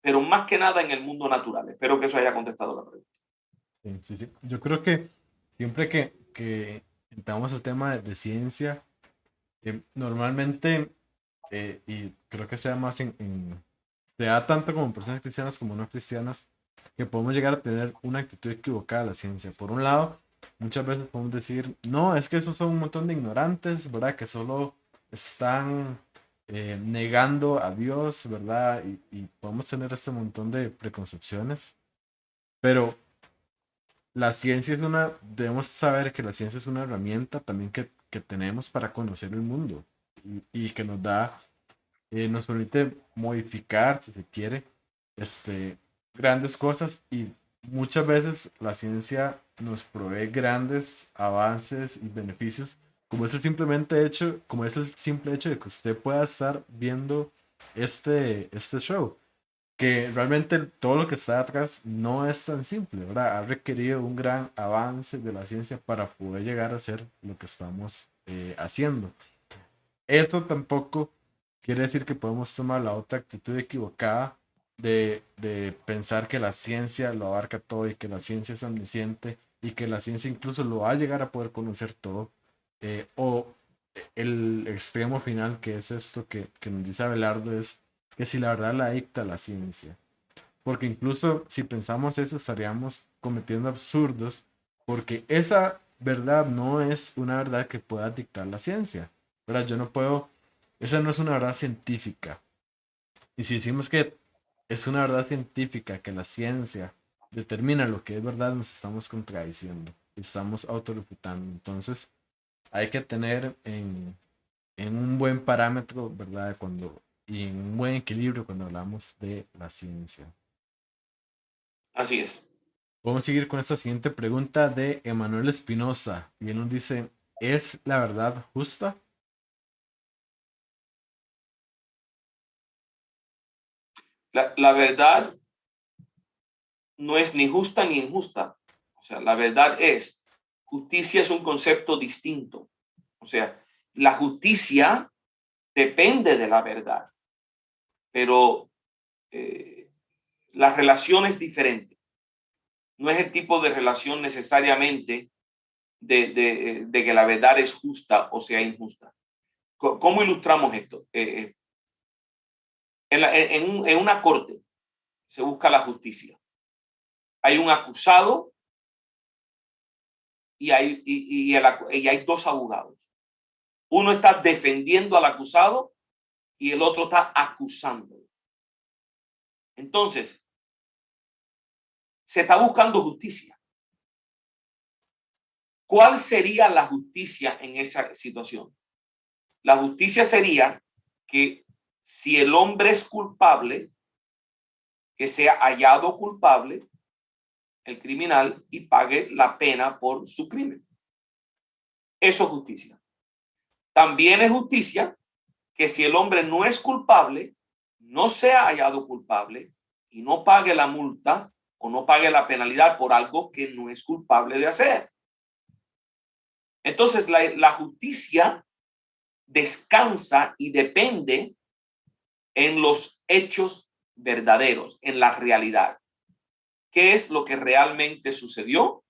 pero más que nada en el mundo natural. Espero que eso haya contestado la pregunta. Sí, sí, sí. Yo creo que siempre que entramos al tema de ciencia, normalmente, y creo que sea más se da tanto como en personas cristianas como no cristianas, que podemos llegar a tener una actitud equivocada a la ciencia. Por un lado, muchas veces podemos decir, no, es que esos son un montón de ignorantes, ¿verdad? Que solo están negando a Dios, ¿verdad? Y podemos tener este montón de preconcepciones, pero la ciencia es debemos saber que la ciencia es una herramienta también que tenemos para conocer el mundo y que nos permite modificar, si se quiere, grandes cosas y muchas veces la ciencia nos provee grandes avances y beneficios como es el simple hecho de que usted pueda estar viendo este show, que realmente todo lo que está atrás no es tan simple, ¿verdad? Ha requerido un gran avance de la ciencia para poder llegar a hacer lo que estamos haciendo. Esto tampoco quiere decir que podemos tomar la otra actitud equivocada de pensar que la ciencia lo abarca todo y que la ciencia es omnisciente y que la ciencia incluso lo va a llegar a poder conocer todo. O el extremo final, que es esto que nos dice Abelardo, es que si la verdad la dicta la ciencia. Porque incluso si pensamos eso, estaríamos cometiendo absurdos, porque esa verdad no es una verdad que pueda dictar la ciencia. ¿Verdad? Yo no puedo, esa no es una verdad científica. Y si decimos que es una verdad científica, que la ciencia determina lo que es verdad, nos estamos contradiciendo, estamos autorrefutando. Entonces, hay que tener en un buen parámetro, ¿verdad? Y en un buen equilibrio cuando hablamos de la ciencia. Así es. Vamos a seguir con esta siguiente pregunta de Emanuel Espinosa. Y él nos dice, ¿es la verdad justa? La verdad no es ni justa ni injusta. O sea, la verdad es, justicia es un concepto distinto. O sea, la justicia depende de la verdad, pero la relación es diferente. No es el tipo de relación necesariamente de que la verdad es justa o sea injusta. ¿Cómo ilustramos esto? En una corte se busca la justicia. Hay un acusado y hay dos abogados. Uno está defendiendo al acusado y el otro está acusándolo. Entonces, se está buscando justicia. ¿Cuál sería la justicia en esa situación? La justicia sería que si el hombre es culpable, que sea hallado culpable el criminal y pague la pena por su crimen. Eso es justicia. También es justicia que si el hombre no es culpable, no sea hallado culpable y no pague la multa o no pague la penalidad por algo que no es culpable de hacer. Entonces, la justicia descansa y depende en los hechos verdaderos, en la realidad. ¿Qué es lo que realmente sucedió?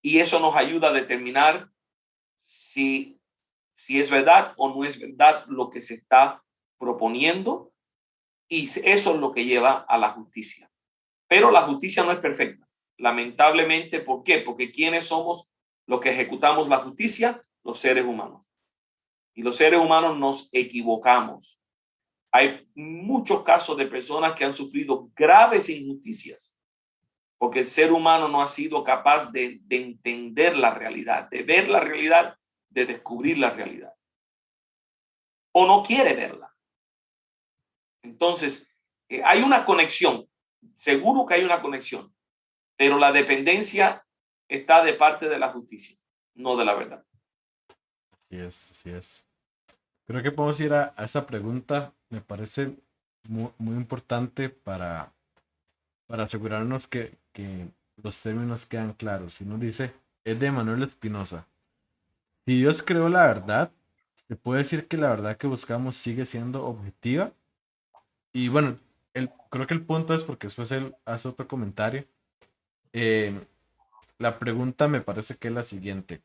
Y eso nos ayuda a determinar si es verdad o no es verdad lo que se está proponiendo. Y eso es lo que lleva a la justicia. Pero la justicia no es perfecta. Lamentablemente, ¿por qué? Porque ¿quiénes somos los que ejecutamos la justicia? Los seres humanos. Y los seres humanos nos equivocamos. Hay muchos casos de personas que han sufrido graves injusticias porque el ser humano no ha sido capaz de entender la realidad, de ver la realidad, de descubrir la realidad. O no quiere verla. Entonces, hay una conexión. Seguro que hay una conexión, pero la dependencia está de parte de la justicia, no de la verdad. Así es, así es. Creo que podemos ir a esa pregunta. Me parece muy importante para asegurarnos que los términos quedan claros. Y nos dice, es de Manuel Espinosa. Si Dios creó la verdad, ¿se puede decir que la verdad que buscamos sigue siendo objetiva? Y bueno, creo que el punto es porque después él hace otro comentario. Eh, la pregunta me parece que es la siguiente.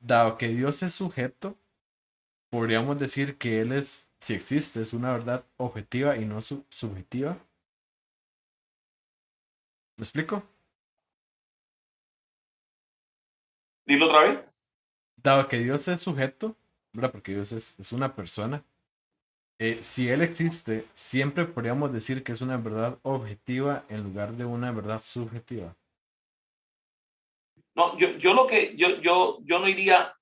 Dado que Dios es sujeto, podríamos decir que Él es, si existe, es una verdad objetiva y no subjetiva. ¿Me explico? Dilo otra vez. Dado que Dios es sujeto, ¿verdad? Porque Dios es una persona. Si Él existe, siempre podríamos decir que es una verdad objetiva en lugar de una verdad subjetiva. No, yo no iría,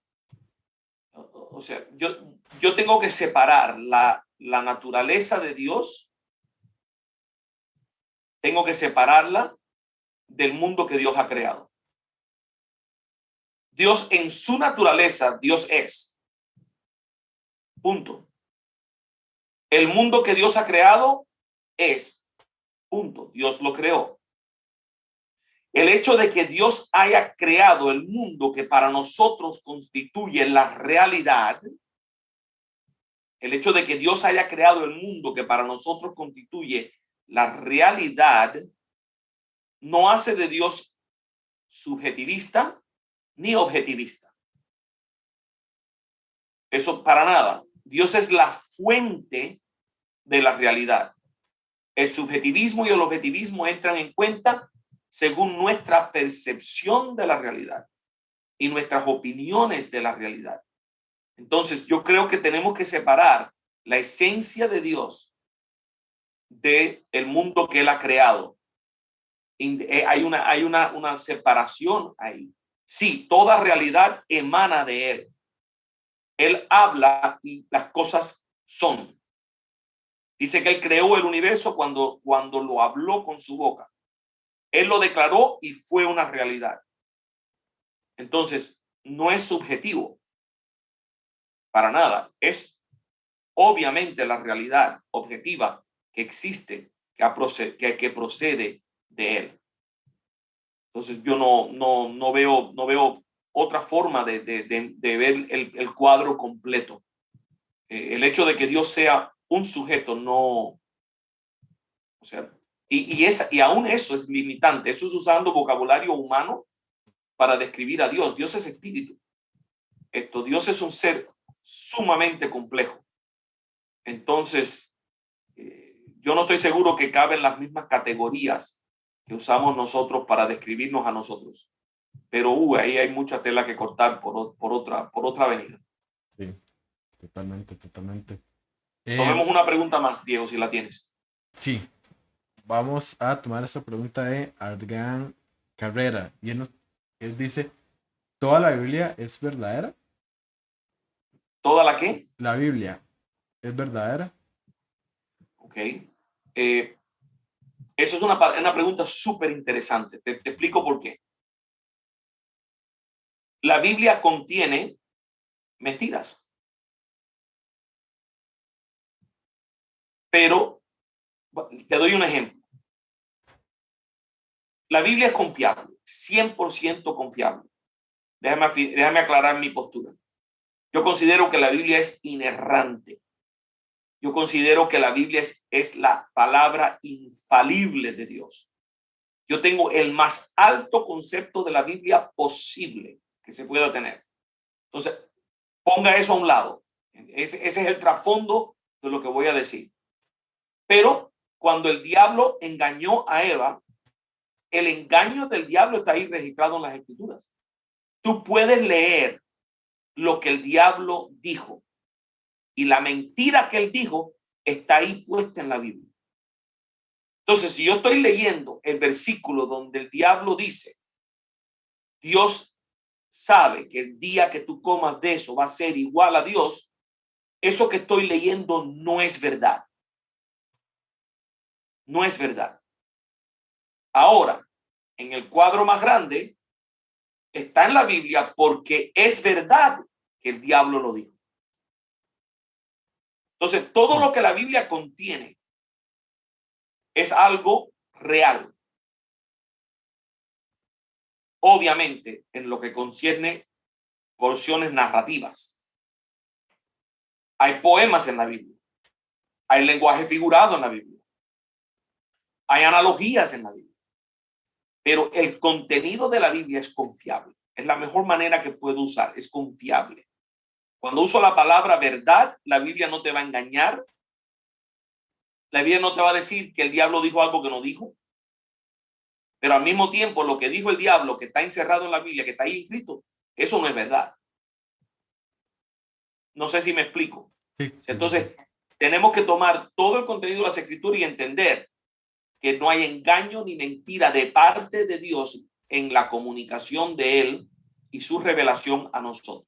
o sea, yo tengo que separar la naturaleza de Dios, tengo que separarla del mundo que Dios ha creado. Dios en su naturaleza, Dios es. Punto. El mundo que Dios ha creado es. Punto. Dios lo creó. El hecho de que Dios haya creado el mundo que para nosotros constituye la realidad, el hecho de que Dios haya creado el mundo que para nosotros constituye la realidad, no hace de Dios subjetivista ni objetivista. Eso para nada. Dios es la fuente de la realidad. El subjetivismo y el objetivismo entran en cuenta según nuestra percepción de la realidad y nuestras opiniones de la realidad. Entonces, yo creo que tenemos que separar la esencia de Dios del mundo que Él ha creado. Hay una separación ahí. Sí, toda realidad emana de Él. Él habla y las cosas son. Dice que Él creó el universo cuando lo habló con su boca. Él lo declaró y fue una realidad. Entonces, no es subjetivo. Para nada. Es obviamente la realidad objetiva que existe, que procede de Él. Entonces, yo no veo otra forma de ver el cuadro completo. El hecho de que Dios sea un sujeto no, o sea, y aún eso es limitante. Eso es usando vocabulario humano para describir a Dios. Dios es espíritu. Dios es un ser sumamente complejo. Entonces, yo no estoy seguro que caben las mismas categorías que usamos nosotros para describirnos a nosotros. Pero ahí hay mucha tela que cortar por otra avenida. Sí, totalmente. Tomemos una pregunta más, Diego, si la tienes. Sí, vamos a tomar esta pregunta de Adrián Carrera. Y él dice, ¿toda la Biblia es verdadera? ¿Toda la qué? La Biblia es verdadera. Ok. Eso es una pregunta súper interesante. Te explico por qué. La Biblia contiene mentiras. Pero te doy un ejemplo. La Biblia es confiable, 100% confiable. Déjame aclarar mi postura. Yo considero que la Biblia es inerrante. Yo considero que la Biblia es la palabra infalible de Dios. Yo tengo el más alto concepto de la Biblia posible que se pueda tener. Entonces, ponga eso a un lado. Ese es el trasfondo de lo que voy a decir. Pero cuando el diablo engañó a Eva, el engaño del diablo está ahí registrado en las Escrituras. Tú puedes leer lo que el diablo dijo y la mentira que él dijo está ahí puesta en la Biblia. Entonces, si yo estoy leyendo el versículo donde el diablo dice, Dios sabe que el día que tú comas de eso va a ser igual a Dios, eso que estoy leyendo no es verdad. No es verdad. Ahora, en el cuadro más grande, está en la Biblia porque es verdad que el diablo lo dijo. Entonces, todo lo que la Biblia contiene es algo real. Obviamente, en lo que concierne porciones narrativas. Hay poemas en la Biblia. Hay lenguaje figurado en la Biblia. Hay analogías en la Biblia. Pero el contenido de la Biblia es confiable. Es la mejor manera que puedo usar. Es confiable. Cuando uso la palabra verdad, la Biblia no te va a engañar. La Biblia no te va a decir que el diablo dijo algo que no dijo. Pero al mismo tiempo, lo que dijo el diablo, que está encerrado en la Biblia, que está ahí escrito, eso no es verdad. No sé si me explico. Sí. Entonces, tenemos que tomar todo el contenido de las Escrituras y entender que no hay engaño ni mentira de parte de Dios en la comunicación de Él y su revelación a nosotros.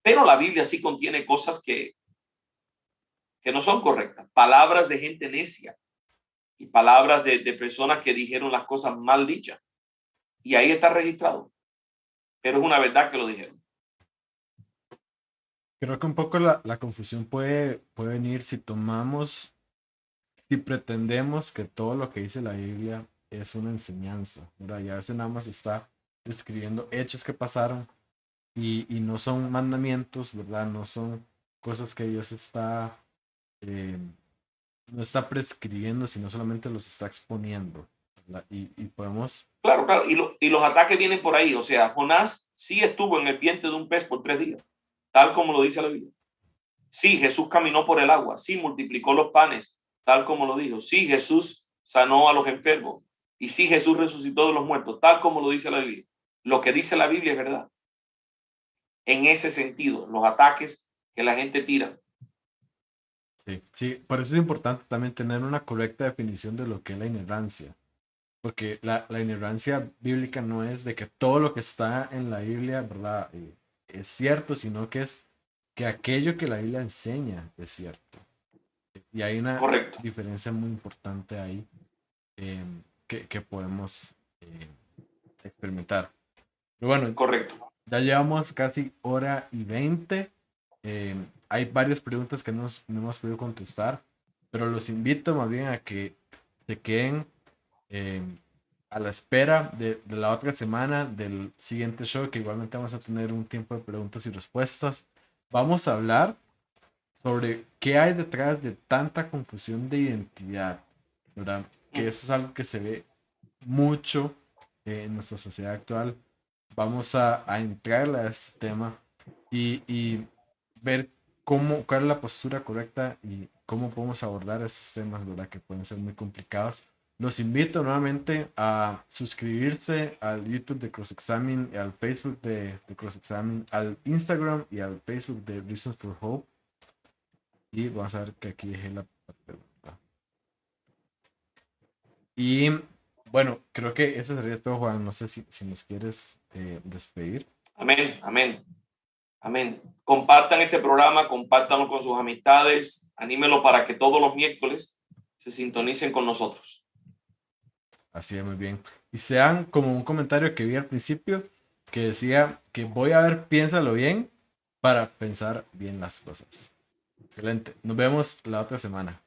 Pero la Biblia sí contiene cosas que no son correctas. Palabras de gente necia y palabras de personas que dijeron las cosas mal dichas. Y ahí está registrado. pero es una verdad que lo dijeron. Creo que un poco la confusión puede venir si pretendemos que todo lo que dice la Biblia es una enseñanza, ¿verdad? Y a veces nada más está describiendo hechos que pasaron y no son mandamientos, ¿verdad? No son cosas que Dios eh, no está prescribiendo, sino solamente los está exponiendo, ¿verdad? Y podemos, Claro, claro, y los ataques vienen por ahí. O sea, Jonás sí estuvo en el vientre de un pez por 3 días, tal como lo dice la Biblia. Sí, Jesús caminó por el agua, sí, multiplicó los panes, tal como lo dijo. Sí, Jesús sanó a los enfermos. Y sí, Jesús resucitó de los muertos, tal como lo dice la Biblia. Lo que dice la Biblia es verdad. En ese sentido, los ataques que la gente tira. sí, por eso es importante también tener una correcta definición de lo que es la inerrancia. Porque la inerrancia bíblica no es de que todo lo que está en la Biblia, ¿verdad? Es cierto, sino que es que aquello que la Biblia enseña es cierto. Y hay una Correcto, diferencia muy importante ahí eh, que podemos experimentar. Pero bueno, correcto. ya llevamos casi hora y 20. Hay varias preguntas que no hemos podido contestar, pero los invito más bien a que se queden eh, a la espera de la otra semana del siguiente show, que igualmente vamos a tener un tiempo de preguntas y respuestas. Vamos a hablar sobre qué hay detrás de tanta confusión de identidad, ¿verdad? Que eso es algo que se ve mucho en nuestra sociedad actual. Vamos a entrar a este tema y ver cuál es la postura correcta y cómo podemos abordar esos temas, ¿verdad? Que pueden ser muy complicados. Los invito nuevamente a suscribirse al YouTube de CrossExamine, al Facebook de CrossExamine, al Instagram y al Facebook de Reasons for Hope. Y vamos a ver que aquí dejé la pregunta. Y bueno, creo que eso sería todo, Juan. No sé si nos quieres despedir. Amén, amén, amén. Compartan este programa, compártanlo con sus amistades, anímelo para que todos los miércoles se sintonicen con nosotros. Así es, muy bien. Y sean como un comentario que vi al principio que decía que voy a ver, piénsalo bien para pensar bien las cosas. Excelente. Nos vemos la otra semana.